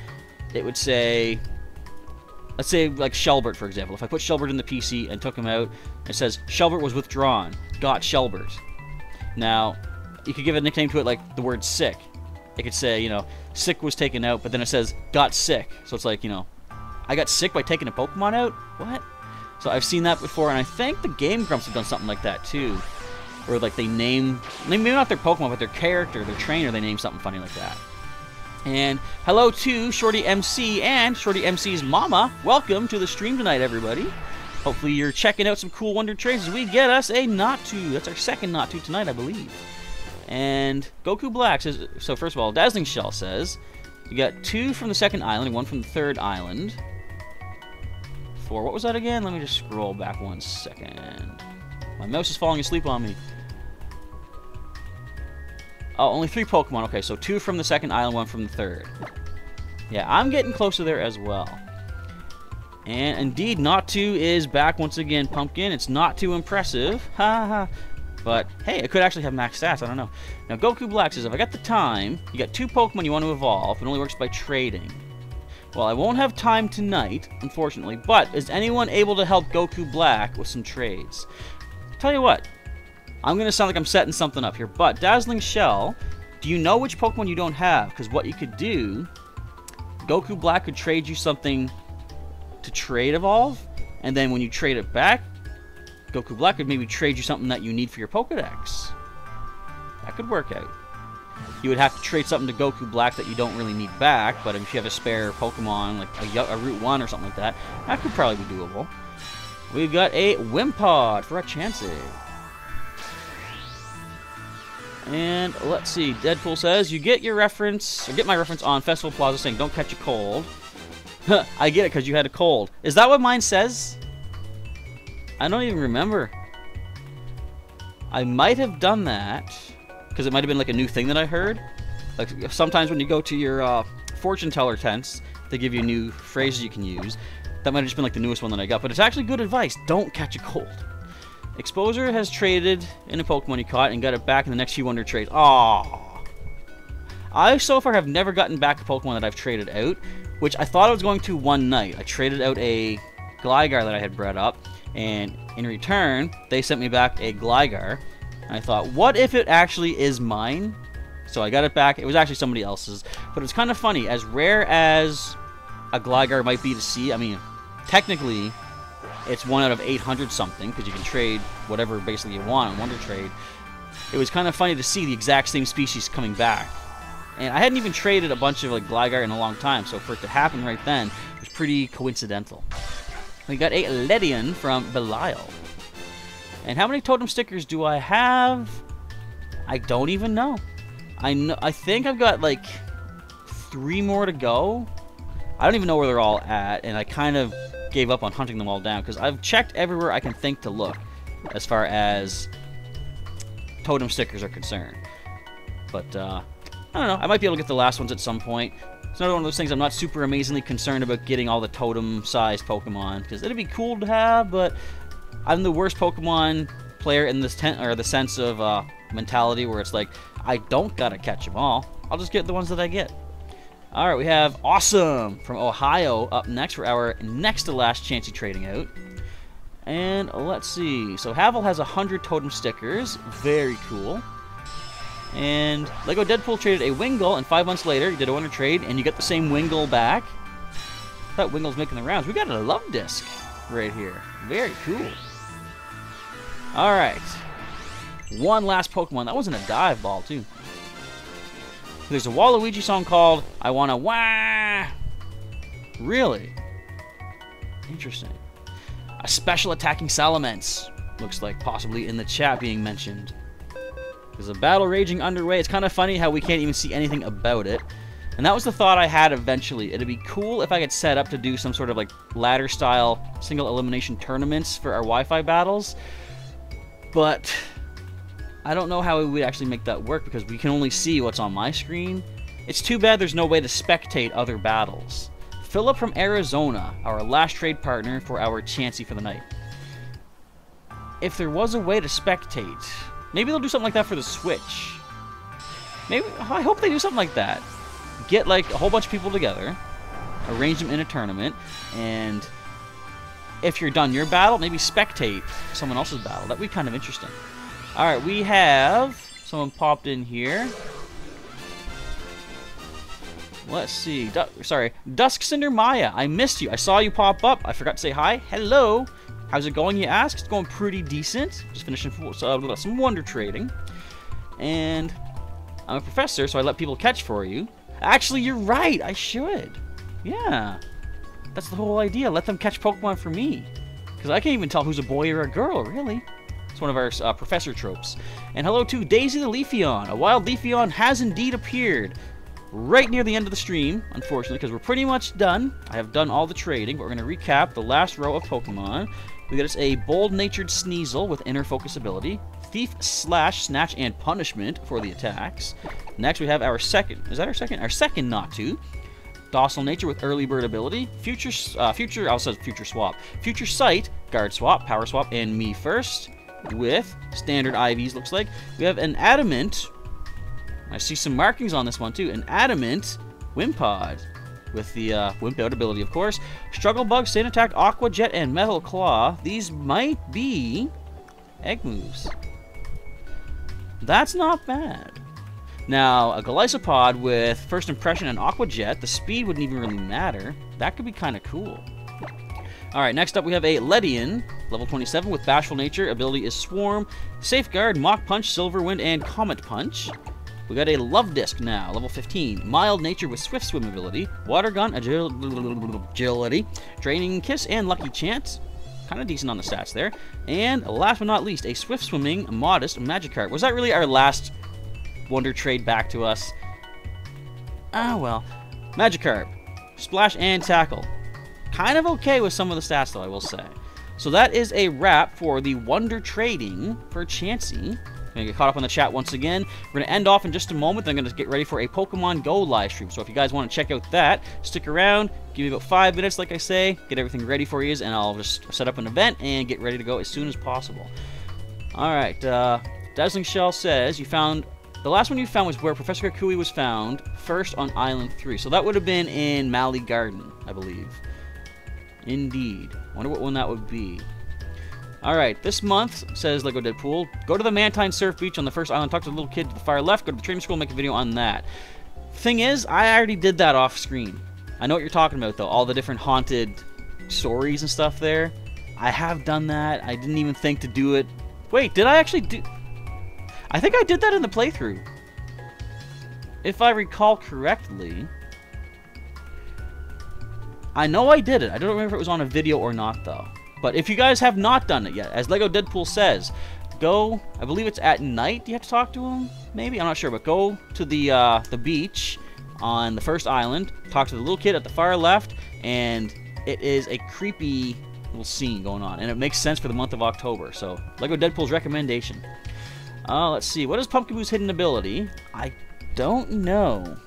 it would say, let's say like Shelbert, for example. If I put Shelbert in the PC and took him out, it says Shelbert was withdrawn, got Shelbert. Now, you could give a nickname to it like the word sick. It could say, you know, sick was taken out, but then it says got sick. So it's like, you know, I got sick by taking a Pokemon out? What? So I've seen that before, and I think the Game Grumps have done something like that too. Or like they name, maybe not their Pokemon, but their character, their trainer, they name something funny like that. And hello to Shorty MC and Shorty MC's mama. Welcome to the stream tonight, everybody. Hopefully you're checking out some cool Wonder Trades as we get us a Natu. That's our second Natu tonight, I believe. And Goku Black says, so first of all, Dazzling Shell says, you got 2 from the second island and 1 from the third island. For, what was that again? Let me just scroll back 1 second. My mouse is falling asleep on me. Oh, only 3 Pokemon. Okay, so 2 from the second island, 1 from the third. Yeah, I'm getting closer there as well. And indeed, Natu is back once again, Pumpkin. It's not too impressive. Ha ha. But, hey, it could actually have max stats. I don't know. Now, Goku Black says, if I got the time, you got 2 Pokemon you want to evolve. It only works by trading. Well, I won't have time tonight, unfortunately. But, is anyone able to help Goku Black with some trades? Tell you what. I'm going to sound like I'm setting something up here, but Dazzling Shell Do you know which Pokemon you don't have? Because what you could do, Goku Black could trade you something to trade evolve, and then when you trade it back, Goku Black could maybe trade you something that you need for your Pokedex. That could work out. You would have to trade something to Goku Black that you don't really need back, but if you have a spare Pokemon, like a Route 1 or something like that, that could probably be doable. We've got a Wimpod for a Chansey. And let's see, Deadpool says, you get your reference, or get my reference on Festival Plaza saying, don't catch a cold. I get it, because you had a cold. Is that what mine says? I don't even remember. I might have done that, because it might have been like a new thing that I heard. Like sometimes when you go to your fortune teller tents, they give you new phrases you can use. That might have just been like the newest one that I got, but it's actually good advice. Don't catch a cold. Exposure has traded in a Pokemon he caught and got it back in the next few Wonder Trades. Aww. I so far have never gotten back a Pokemon that I've traded out, which I thought I was going to one night. I traded out a Gligar that I had bred up, and in return, they sent me back a Gligar. And I thought, what if it actually is mine? So I got it back. It was actually somebody else's. But it's kind of funny. As rare as a Gligar might be to see, I mean, technically, it's 1 out of 800 something, because you can trade whatever basically you want in Wonder Trade. It was kind of funny to see the exact same species coming back. And I hadn't even traded a bunch of like Gligar in a long time, so for it to happen right then, it was pretty coincidental. We got a Ledian from Belial. And how many totem stickers do I have? I don't even know. I think I've got like 3 more to go. I don't even know where they're all at, and I kind of gave up on hunting them all down because I've checked everywhere I can think to look as far as totem stickers are concerned. But I don't know. I might be able to get the last ones at some point. It's another one of those things I'm not super amazingly concerned about getting all the totem-sized Pokemon, because it'd be cool to have, but I'm the worst Pokemon player in this the sense of mentality where it's like, I don't gotta catch them all. I'll just get the ones that I get. Alright, we have Awesome from Ohio up next for our next to last Chansey trading out. And let's see. So Havel has 100 totem stickers. Very cool. And Lego Deadpool traded a Wingull, and 5 months later, you did a Wonder Trade, and you get the same Wingull back. That Wingull's making the rounds. We got a Love Disc right here. Very cool. Alright. One last Pokemon. That wasn't a dive ball, too. There's a Waluigi song called I Wanna Wah! Really? Interesting. A special attacking Salamence. Looks like possibly in the chat being mentioned. There's a battle raging underway. It's kind of funny how we can't even see anything about it. And that was the thought I had eventually. It'd be cool if I could set up to do some sort of like ladder style single elimination tournaments for our Wi-Fi battles. But I don't know how we would actually make that work because we can only see what's on my screen. It's too bad there's no way to spectate other battles. Philip from Arizona, our last trade partner for our Chansey for the night. If there was a way to spectate, maybe they'll do something like that for the Switch. Maybe, I hope they do something like that. Get like a whole bunch of people together, arrange them in a tournament, and if you're done your battle, maybe spectate someone else's battle. That'd be kind of interesting. Alright, we have someone popped in here. Let's see. Dusk Cinder Maya. I missed you. I saw you pop up. I forgot to say hi. Hello. How's it going, you ask? It's going pretty decent. Just finishing some Wonder Trading. And I'm a professor, so I let people catch for you. Actually, you're right. I should. Yeah. That's the whole idea. Let them catch Pokemon for me. Because I can't even tell who's a boy or a girl, really. It's one of our professor tropes. And hello to Daisy the Leafeon. A wild Leafeon has indeed appeared. Right near the end of the stream, unfortunately, because we're pretty much done. I have done all the trading, but we're going to recap the last row of Pokemon. We got us a bold-natured Sneasel with inner focus ability, Thief, Slash, Snatch, and Punishment for the attacks. Next, we have our second. Is that our second? Our second Natu. Docile Nature with Early Bird ability, Future Swap, Future Sight, Guard Swap, Power Swap, and Me First with standard IVs. Looks like we have an Adamant. I see some markings on this one too. An Adamant Wimpod with the Wimp Out ability, of course. Struggle Bug, Sand Attack, Aqua Jet, and Metal Claw. These might be egg moves. That's not bad. Now, a Golisopod with First Impression and Aqua Jet, the speed wouldn't even really matter. That could be kind of cool. Alright, next up we have a Ledian, level 27 with Bashful Nature. Ability is Swarm, Safeguard, Mach Punch, Silver Wind, and Comet Punch. We got a Love Disc now, level 15. Mild Nature with Swift Swim ability, Water Gun, Agility, Draining Kiss, and Lucky Chance. Kind of decent on the stats there. And last but not least, a Swift Swimming, Modest Magikarp. Was that really our last Wonder trade back to us? Ah, well. Magikarp, Splash and Tackle. Kind of okay with some of the stats, though, I will say. So that is a wrap for the Wonder trading for Chansey. I'm going to get caught up on the chat once again. We're going to end off in just a moment. Then I'm going to get ready for a Pokemon Go live stream. So if you guys want to check out that, stick around. Give me about 5 minutes, like I say. Get everything ready for you, and I'll just set up an event and get ready to go as soon as possible. Alright, Dazzling Shell says you found... The last one you found was where Professor Kukui was found, first on Island 3. So that would have been in Mali Garden, I believe. Indeed. Wonder what one that would be. Alright, this month, says Lego Deadpool, go to the Mantine Surf Beach on the first island, talk to the little kid to the far left, go to the training school, make a video on that. Thing is, I already did that off screen. I know what you're talking about, though. All the different haunted stories and stuff there. I have done that. I didn't even think to do it. Wait, did I actually do... I think I did that in the playthrough. If I recall correctly. I know I did it. I don't remember if it was on a video or not, though. But if you guys have not done it yet, as Lego Deadpool says, go, I believe it's at night you have to talk to him, maybe? I'm not sure, but go to the beach on the first island, talk to the little kid at the far left, and it is a creepy little scene going on, and it makes sense for the month of October. So, Lego Deadpool's recommendation. Let's see, what is Pumpkaboo's hidden ability? I don't know.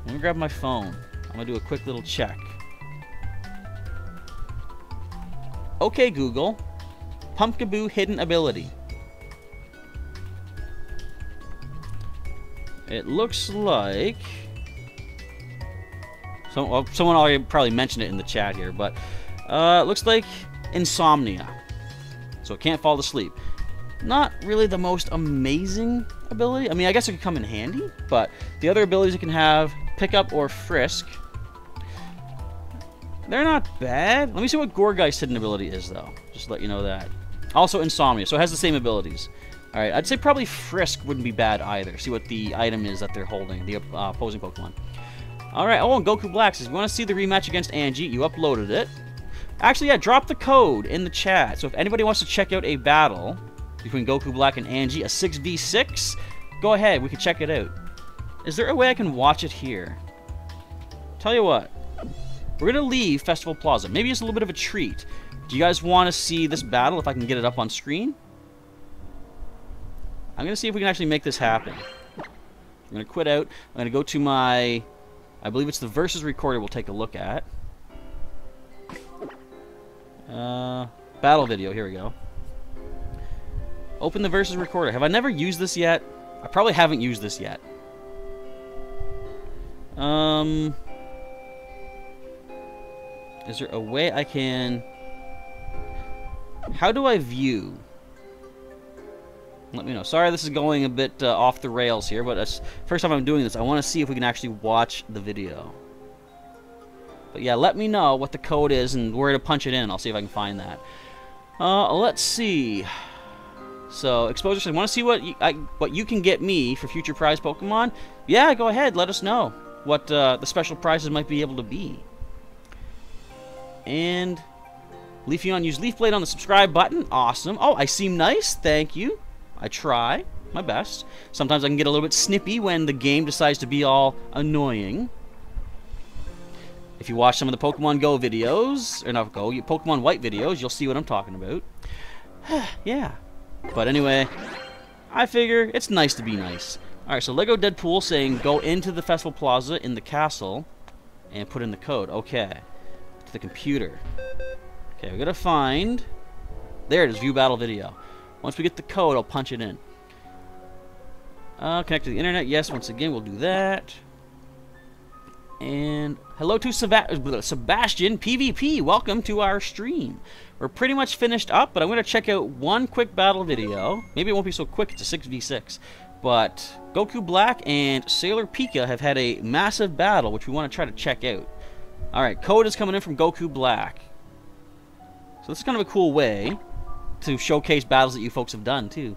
Let me grab my phone. I'm going to do a quick little check. Okay, Google. Pumpkaboo hidden ability. It looks like... someone already probably mentioned it in the chat here, but it looks like insomnia. So it can't fall to sleep. Not really the most amazing ability. I mean, I guess it could come in handy, but the other abilities it can have, pick up or frisk, they're not bad. Let me see what Gourgeist's hidden ability is, though. Just to let you know that. Also Insomnia, so it has the same abilities. Alright, I'd say probably Frisk wouldn't be bad either. See what the item is that they're holding, the opposing Pokemon. Alright, oh, and Goku Black says, if you want to see the rematch against Angie, you uploaded it. Actually, yeah, drop the code in the chat. So if anybody wants to check out a battle between Goku Black and Angie, a 6v6, go ahead, we can check it out. Is there a way I can watch it here? Tell you what. We're going to leave Festival Plaza. Maybe it's a little bit of a treat. Do you guys want to see this battle, if I can get it up on screen? I'm going to see if we can actually make this happen. I'm going to quit out. I'm going to go to my... I believe it's the Versus Recorder we'll take a look at. Battle video. Here we go. Open the Versus Recorder. Have I never used this yet? I probably haven't used this yet. Is there a way I can... How do I view? Let me know. Sorry this is going a bit off the rails here, but that's first time I'm doing this. I want to see if we can actually watch the video. But yeah, let me know what the code is and where to punch it in. I'll see if I can find that. Let's see. So, Exposure says, want to see what you can get me for future prize Pokemon? Yeah, go ahead. Let us know what the special prizes might be able to be. And Leafeon used Leaf Blade on the subscribe button. Awesome. Oh, I seem nice. Thank you. I try my best. Sometimes I can get a little bit snippy when the game decides to be all annoying. If you watch some of the Pokemon Go videos, or not Go, Pokemon White videos, you'll see what I'm talking about. Yeah. But anyway, I figure it's nice to be nice. Alright, so Lego Deadpool saying go into the Festival Plaza in the castle and put in the code. Okay. To the computer. Okay, we gotta find... There it is, view battle video. Once we get the code, I'll punch it in. Connect to the internet. Yes, once again, we'll do that. And hello to Sebastian PvP. Welcome to our stream. We're pretty much finished up, but I'm going to check out one quick battle video. Maybe it won't be so quick. It's a 6v6. But Goku Black and Sailor Pika have had a massive battle, which we want to try to check out. Alright, code is coming in from Goku Black. So this is kind of a cool way to showcase battles that you folks have done, too.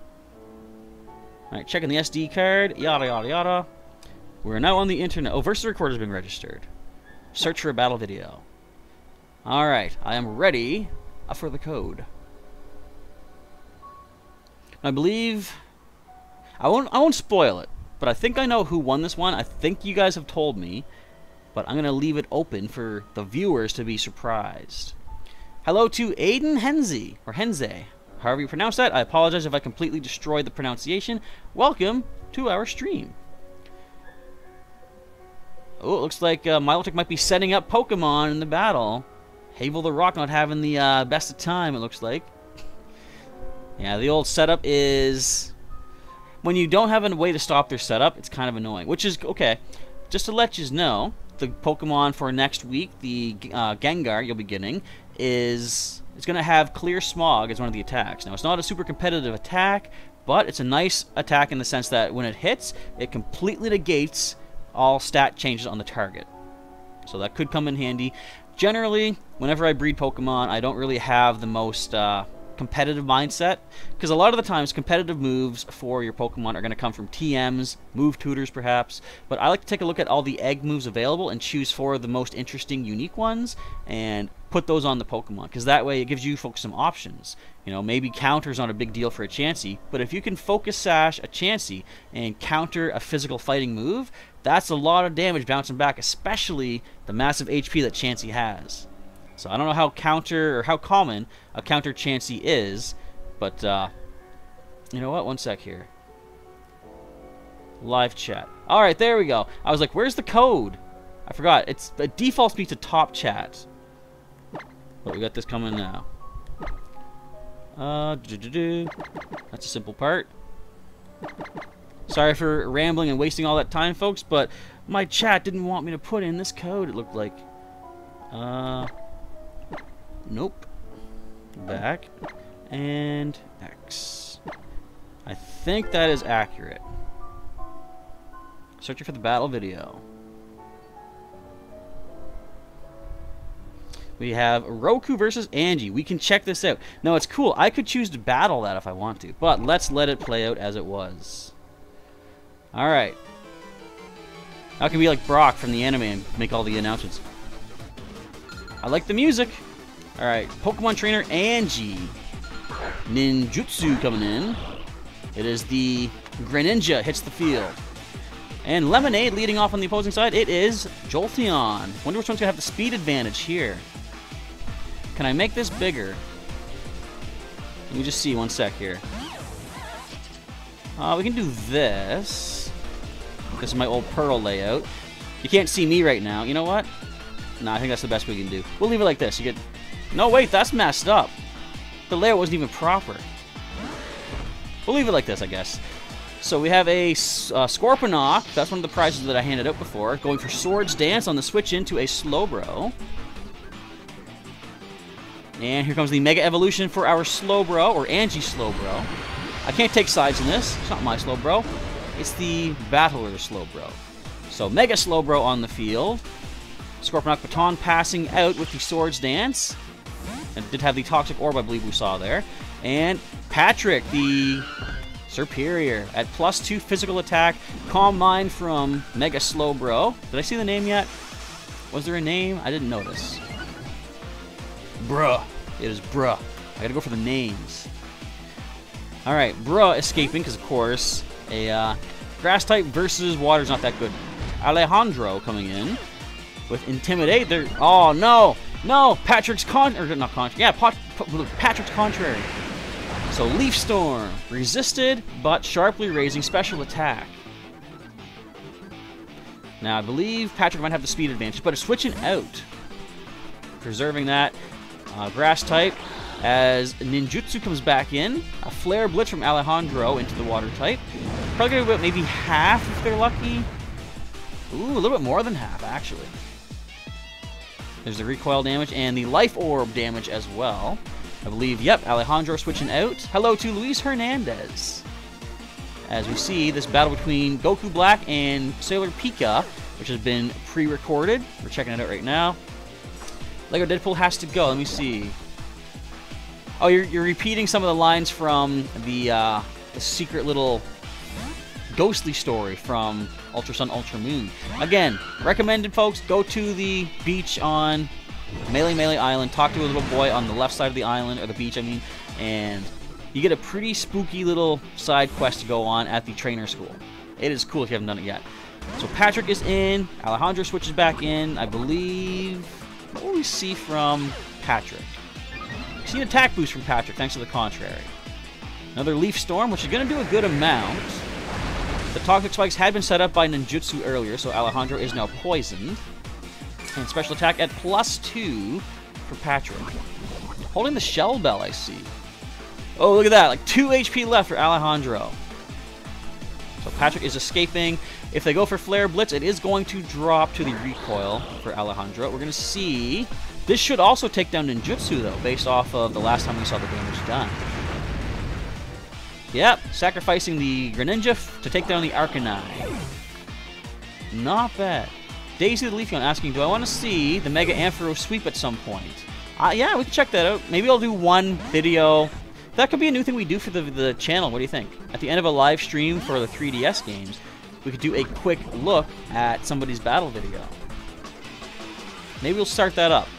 Alright, checking the SD card, yada yada yada. We're now on the internet. Oh, versus recorder has been registered. Search for a battle video. Alright, I am ready for the code. I believe... I won't spoil it, but I think I know who won this one. I think you guys have told me, but I'm going to leave it open for the viewers to be surprised. Hello to Aiden Henze, or Henze, however you pronounce that. I apologize if I completely destroyed the pronunciation. Welcome to our stream. Oh, it looks like Milotic might be setting up Pokemon in the battle. Havel the Rock not having the best of time, it looks like. Yeah, the old setup is... When you don't have a way to stop their setup, it's kind of annoying. Which is, okay, just to let you know, the Pokemon for next week, the Gengar you'll be getting, it's going to have Clear Smog as one of the attacks. Now, it's not a super competitive attack, but it's a nice attack in the sense that when it hits, it completely negates all stat changes on the target. So that could come in handy. Generally, whenever I breed Pokemon, I don't really have the most... competitive mindset, because a lot of the times competitive moves for your Pokemon are going to come from TMs, move tutors perhaps, but I like to take a look at all the egg moves available and choose 4 of the most interesting, unique ones and put those on the Pokemon, because that way it gives you folks some options. You know, maybe counter's not a big deal for a Chansey, but if you can focus sash a Chansey and counter a physical fighting move, that's a lot of damage bouncing back, especially the massive HP that Chansey has. So I don't know how counter or how common a counter Chansey is, but you know what? One sec here. Live chat. All right, there we go. I was like, "Where's the code?" I forgot. It defaults me to top chat. But we got this coming now. That's a simple part. Sorry for rambling and wasting all that time, folks, but my chat didn't want me to put in this code. It looked like. Nope. Back. And X. I think that is accurate. Searching for the battle video. We have Roku versus Angie. We can check this out. Now, it's cool. I could choose to battle that if I want to, but let's let it play out as it was. Alright. I can be like Brock from the anime and make all the announcements. I like the music. Alright, Pokemon Trainer Angie. Ninjutsu coming in. It is the Greninja hits the field. And Lemonade leading off on the opposing side. It is Jolteon. Wonder which one's going to have the speed advantage here. Can I make this bigger? Let me just see one sec here. We can do this. This is my old Pearl layout. You can't see me right now. You know what? No, I think that's the best we can do. We'll leave it like this. You get... No, wait, that's messed up. The layout wasn't even proper. We'll leave it like this, I guess. So we have a Scorponok. That's one of the prizes that I handed out before. Going for Swords Dance on the switch into a Slowbro. And here comes the Mega Evolution for our Slowbro, or Angie Slowbro. I can't take sides in this. It's not my Slowbro. It's the Battler Slowbro. So Mega Slowbro on the field. Scorponok Baton passing out with the Swords Dance. And did have the Toxic Orb, I believe we saw there. And Patrick, the Superior, at +2 physical attack. Calm Mind from Mega Slowbro. Did I see the name yet? Was there a name? I didn't notice. Bruh. It is Bruh. I gotta go for the names. Alright, Bruh escaping, because of course, a Grass type versus Water's not that good. Alejandro coming in with Intimidate. There. Oh, no! No! Patrick's Patrick's contrary. So Leaf Storm. Resisted, but sharply raising special attack. Now, I believe Patrick might have the speed advantage, but it's switching out. Preserving that. Grass type. As Ninjutsu comes back in. A Flare Blitz from Alejandro into the Water type. Probably going to go maybe half if they're lucky. Ooh, a little bit more than half, actually. There's the recoil damage and the life orb damage as well. I believe, yep, Alejandro switching out. Hello to Luis Hernandez. as we see this battle between Goku Black and Sailor Pika, which has been pre-recorded. We're checking it out right now. Lego Deadpool has to go. Let me see. Oh, you're repeating some of the lines from the secret little ghostly story from Ultra Sun, Ultra Moon. Again, recommended, folks. Go to the beach on Melee Island. Talk to a little boy on the left side of the island, or the beach, I mean, and you get a pretty spooky little side quest to go on at the trainer school. It is cool if you haven't done it yet. So Patrick is in. Alejandro switches back in. I believe... What will we see from Patrick? We see an attack boost from Patrick, thanks to the contrary. Another Leaf Storm, which is going to do a good amount. The Toxic Spikes had been set up by Ninjutsu earlier, so Alejandro is now poisoned. And special attack at +2 for Patrick. Holding the Shell Bell, I see. Oh, look at that. Like 2 HP left for Alejandro. So Patrick is escaping. If they go for Flare Blitz, it is going to drop to the recoil for Alejandro. We're going to see... This should also take down Ninjutsu, though, based off of the last time we saw the damage done. Yep, sacrificing the Greninja to take down the Arcanine. Not bad. Daisy the Leafeon asking, do I want to see the Mega Amphiro Sweep at some point? Yeah, we can check that out. Maybe I'll do one video. That could be a new thing we do for the channel. What do you think? At the end of a live stream for the 3DS games, we could do a quick look at somebody's battle video. Maybe we'll start that up.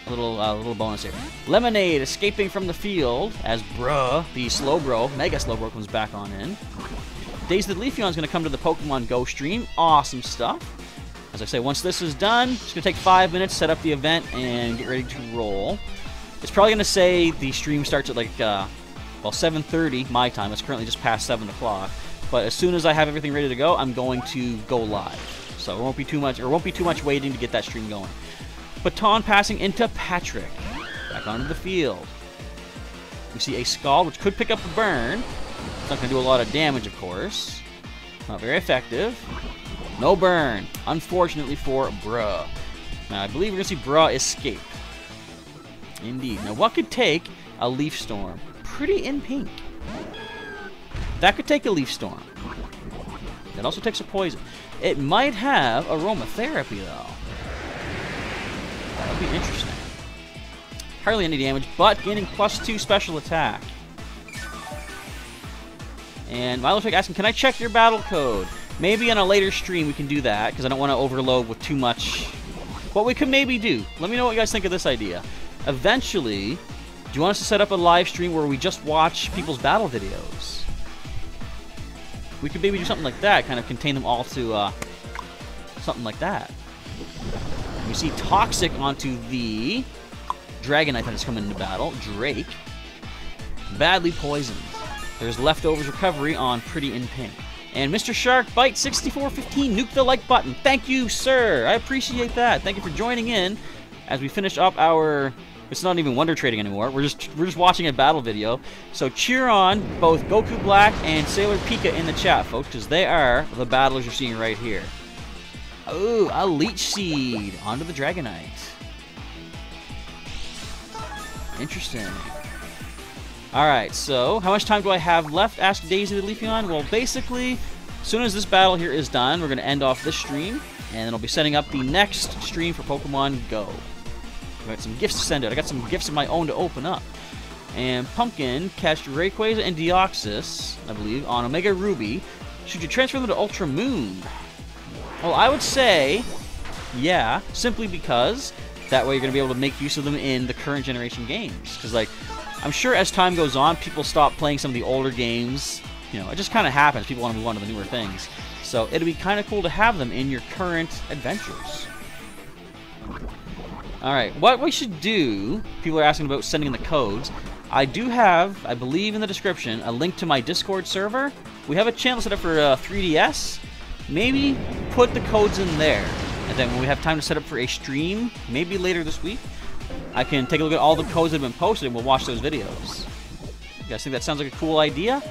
A little bonus here. Lemonade escaping from the field as Bruh, the Slowbro, Mega Slowbro, comes back on in. Daisy the Leafeon is going to come to the Pokemon Go stream. Awesome stuff. As I say, once this is done, it's going to take 5 minutes, set up the event, and get ready to roll. It's probably going to say the stream starts at like, well, 7:30 my time. It's currently just past 7 o'clock. But as soon as I have everything ready to go, I'm going to go live. So it won't be too much waiting to get that stream going. Baton passing into Patrick. Back onto the field. We see a Scald, which could pick up a burn. It's not going to do a lot of damage, of course. Not very effective. No burn, unfortunately for Bruh. Now, I believe we're going to see Bruh escape. Indeed. Now, what could take a Leaf Storm? Pretty in pink. That could take a Leaf Storm. That also takes a poison. It might have aromatherapy, though. That would be interesting. Hardly any damage, but gaining +2 special attack. And Milotrick asking, can I check your battle code? Maybe on a later stream we can do that, because I don't want to overload with too much. What we could maybe do, let me know what you guys think of this idea. Eventually, do you want us to set up a live stream where we just watch people's battle videos? We could maybe do something like that, kind of contain them all to something like that. We see Toxic onto the Dragonite that has come into battle. Drake. Badly poisoned. There's leftovers recovery on Pretty in Pink. And Mr. Shark Bite 6415 nuke the like button. Thank you, sir. I appreciate that. Thank you for joining in as we finish up our... It's not even Wonder Trading anymore. We're just watching a battle video. So cheer on both Goku Black and Sailor Pika in the chat, folks, because they are the battlers you're seeing right here. Oh, a Leech Seed onto the Dragonite. Interesting. Alright, so how much time do I have left? Ask Daisy the Leafeon. Well, basically, as soon as this battle here is done, we're going to end off this stream, and then I'll be setting up the next stream for Pokemon Go. I got some gifts to send out. I got some gifts of my own to open up. And Pumpkin catched Rayquaza and Deoxys, I believe, on Omega Ruby. Should you transfer them to Ultra Moon? Well, I would say, yeah, simply because that way you're going to be able to make use of them in the current generation games. Because, like, I'm sure as time goes on, people stop playing some of the older games. You know, it just kind of happens. People want to move on to the newer things. So it'd be kind of cool to have them in your current adventures. Alright, what we should do, people are asking about sending the codes. I do have, I believe in the description, a link to my Discord server. We have a channel set up for 3DS. Maybe put the codes in there. And then when we have time to set up for a stream, maybe later this week, I can take a look at all the codes that have been posted and we'll watch those videos. You guys think that sounds like a cool idea?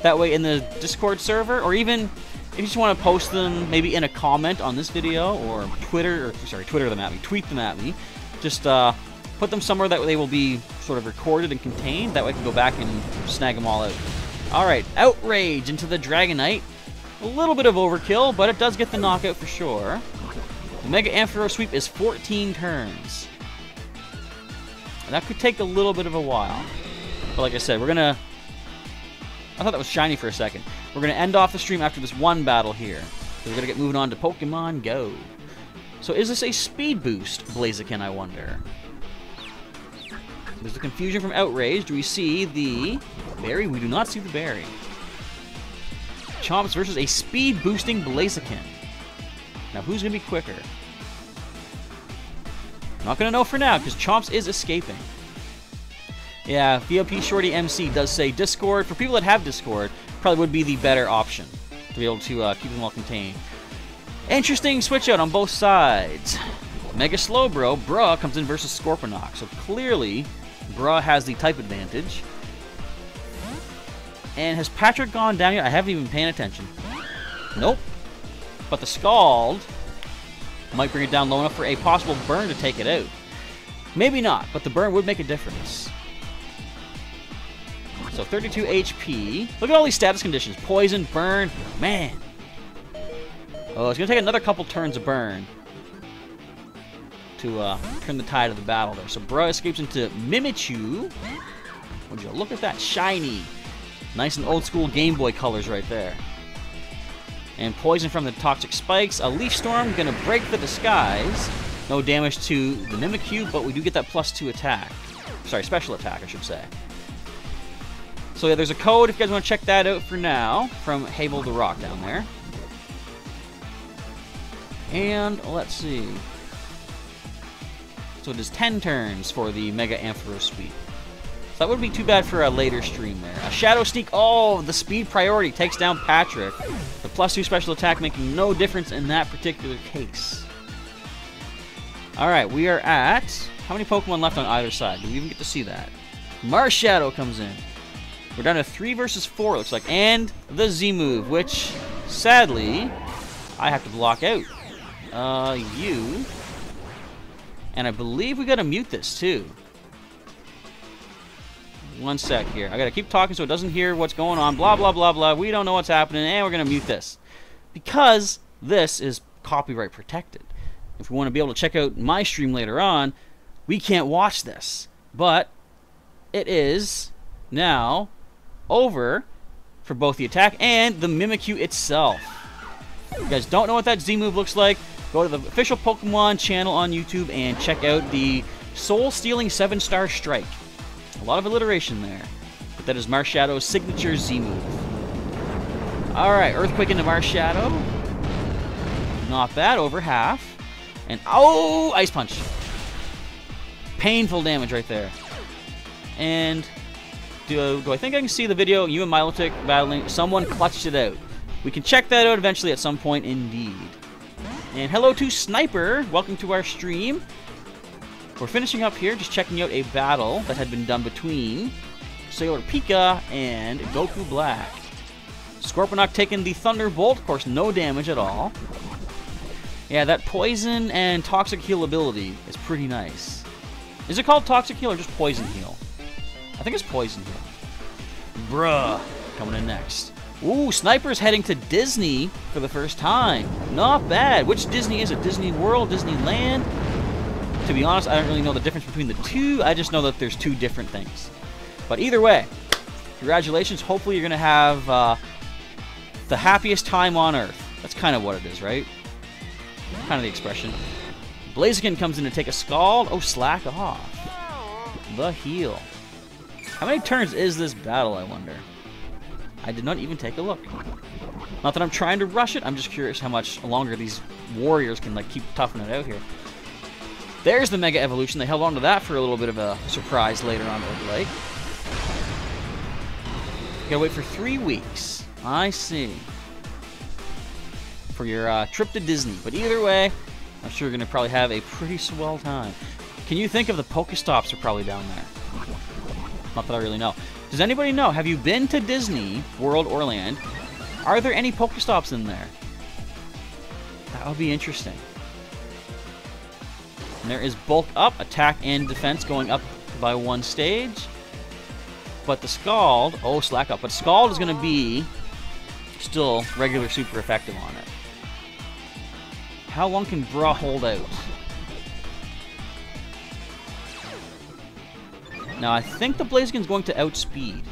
That way in the Discord server, or even if you just want to post them maybe in a comment on this video, or Twitter them at me, tweet them at me, just put them somewhere that they will be sort of recorded and contained. That way I can go back and snag them all out. Alright, Outrage into the Dragonite. A little bit of overkill, but it does get the knockout for sure. The Mega Ampharos Sweep is 14 turns. And that could take a little bit of a while. But like I said, we're going to... I thought that was shiny for a second. We're going to end off the stream after this one battle here. So we're going to get moving on to Pokemon Go. So is this a speed boost, Blaziken, I wonder? There's the confusion from Outrage. Do we see the berry? We do not see the berry. Chomps versus a speed boosting Blaziken. Now who's going to be quicker? Not going to know for now because Chomps is escaping. Yeah, VLP Shorty MC does say Discord. For people that have Discord, probably would be the better option to be able to keep them all contained. Interesting switch out on both sides. Mega Slowbro, Bruh comes in versus Scorponok. So clearly, Bruh has the type advantage. And has Patrick gone down yet? I haven't even been paying attention. Nope. But the Scald might bring it down low enough for a possible burn to take it out. Maybe not, but the burn would make a difference. So 32 HP. Look at all these status conditions. Poison, burn. Man. Oh, it's going to take another couple turns of burn to turn the tide of the battle there. So Bruh escapes into Mimichu. Would you look at that? Shiny. Nice and old school Game Boy colors right there. And poison from the Toxic Spikes. A Leaf Storm going to break the disguise. No damage to the Mimikyu, but we do get that +2 attack. Sorry, special attack, I should say. So yeah, there's a code if you guys want to check that out for now from Hable the Rock down there. And let's see. So it is 10 turns for the Mega Ampharos Sweep. So that wouldn't be too bad for a later stream there. A Shadow Sneak. Oh, the speed priority takes down Patrick. The +2 special attack making no difference in that particular case. Alright, we are at... How many Pokemon left on either side? Do we even get to see that? Marshadow comes in. We're down to 3 versus 4, it looks like. And the Z move, which, sadly, I have to block out. You. And I believe we gotta mute this, too. One sec here. I gotta keep talking so it doesn't hear what's going on. Blah, blah, blah, blah. We don't know what's happening, and we're gonna mute this. Because this is copyright protected. If we want to be able to check out my stream later on, we can't watch this. But it is now over for both the attack and the Mimikyu itself. If you guys don't know what that Z move looks like, go to the official Pokemon channel on YouTube and check out the Soul-Stealing 7-Star Strike. A lot of alliteration there. But that is Marshadow's signature Z move. Alright, Earthquake into Marshadow. Not bad, over half. And, oh, Ice Punch. Painful damage right there. And do I think I can see the video? You and Milotic battling. Someone clutched it out. We can check that out eventually at some point, indeed. And hello to Sniper. Welcome to our stream. We're finishing up here, just checking out a battle that had been done between Sailor Pika and Goku Black. Scorponok taking the Thunderbolt. Of course, no damage at all. Yeah, that Poison and Toxic Heal ability is pretty nice. Is it called Toxic Heal or just Poison Heal? I think it's Poison Heal. Bruh, coming in next. Ooh, Sniper's heading to Disney for the first time. Not bad. Which Disney is it? Disney World, Disneyland? To be honest, I don't really know the difference between the two. I just know that there's two different things. But either way, congratulations. Hopefully you're going to have the happiest time on Earth. That's kind of what it is, right? Kind of the expression. Blaziken comes in to take a Scald. Oh, slack off. The heal. How many turns is this battle, I wonder? I did not even take a look. Not that I'm trying to rush it. I'm just curious how much longer these warriors can keep toughing it out here. There's the Mega Evolution. They held on to that for a little bit of a surprise later on, it looked like. Gotta wait for 3 weeks. I see. For your trip to Disney. But either way, I'm sure you're going to probably have a pretty swell time. Can you think of the Pokestops are probably down there? Not that I really know. Does anybody know? Have you been to Disney World or Land? Are there any Pokestops in there? That would be interesting. And there is bulk up, attack and defense going up by 1 stage. But the Scald, oh, slack up. But Scald is going to be still regular super effective on it. How long can Bra hold out? Now, I think the Blaziken's going to outspeed.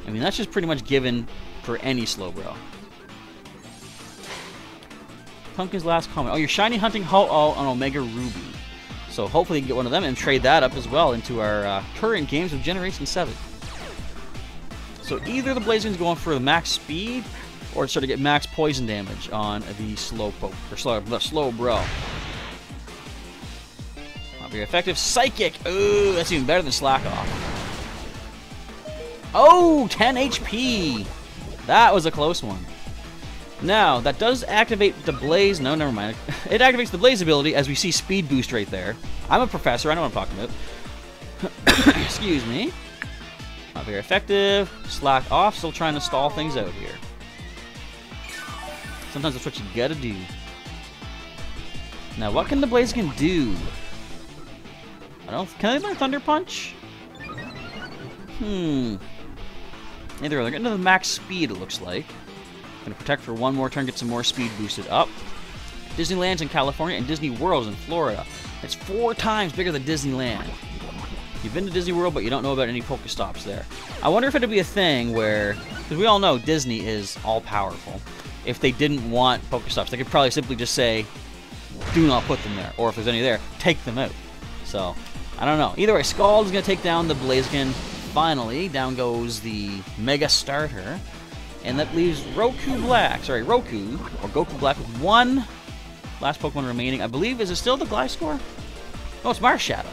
I mean, that's just pretty much given for any Slowbro. Pumpkin's last comment. Oh, you're shiny hunting Ho-Oh on Omega Ruby. So hopefully you can get one of them and trade that up as well into our current games of Generation 7. So either the Blaziken's going for the max speed, or it's sort of get max poison damage on the Slowbro. Not very effective. Psychic! Ooh, that's even better than Slack Off. Oh, 10 HP! That was a close one. Now, that does activate the Blaze. No, never mind. It activates the Blaze ability as we see Speed Boost right there. I'm a professor. I know what I'm talking about. Excuse me. Not very effective. Slack Off. Still trying to stall things out here. Sometimes that's what you gotta do. Now, what can the Blaziken do? Can they learn Thunder Punch? Either they're getting to the max speed, it looks like. Gonna protect for one more turn, get some more speed boosted up. Disneyland's in California and Disney World's in Florida. It's 4 times bigger than Disneyland. You've been to Disney World, but you don't know about any Pokestops there. I wonder if it'd be a thing where, because we all know Disney is all-powerful. If they didn't want Pokestops, they could probably simply just say, do not put them there. Or if there's any there, take them out. So, I don't know. Either way, Scald is going to take down the Blaziken. Finally, down goes the Mega Starter. And that leaves Goku Black with 1 last Pokemon remaining. I believe, is it still the Gliscor? Oh, it's Marshadow.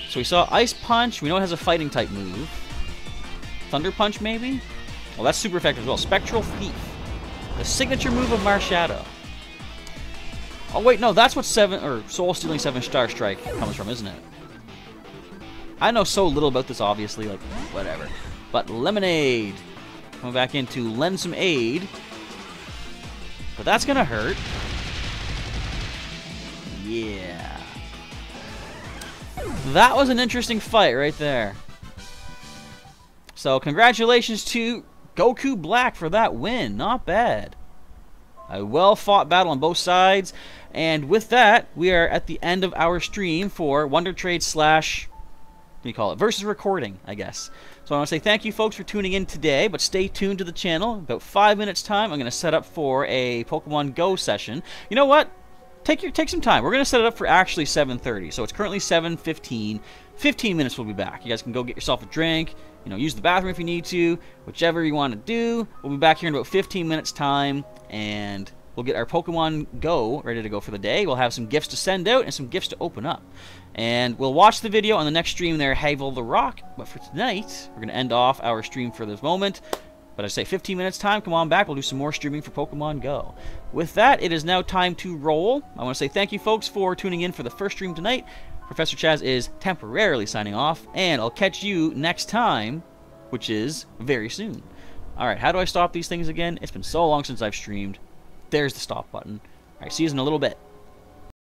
So we saw Ice Punch. We know it has a fighting type move. Thunder Punch, maybe? Well, that's super effective as well. Spectral Thief. The signature move of Marshadow. Oh, wait, no, that's what Soul Stealing 7-Star Strike comes from, isn't it? I know so little about this, obviously, like, whatever. But Lemonade. Coming back in to lend some aid. But that's gonna hurt. Yeah. That was an interesting fight right there. So, congratulations to Goku Black for that win. Not bad. A well-fought battle on both sides. And with that, we are at the end of our stream for Wonder Trade / what do you call it? Versus recording, I guess. So I want to say thank you, folks, for tuning in today, but stay tuned to the channel. In about 5 minutes' time, I'm going to set up for a Pokemon Go session. You know what? Take some time. We're going to set it up for actually 7:30. So it's currently 7:15. 15 minutes we'll be back. You guys can go get yourself a drink, use the bathroom if you need to, whichever you want to do. We'll be back here in about 15 minutes' time, and we'll get our Pokemon Go ready to go for the day. We'll have some gifts to send out and some gifts to open up. And we'll watch the video on the next stream there, Havel the Rock. But for tonight, we're going to end off our stream for this moment. But I say 15 minutes time, come on back. We'll do some more streaming for Pokemon Go. With that, it is now time to roll. I want to say thank you, folks, for tuning in for the first stream tonight. Professor Chaz is temporarily signing off, and I'll catch you next time, which is very soon. Alright, how do I stop these things again? It's been so long since I've streamed. There's the stop button. Alright, see you in a little bit.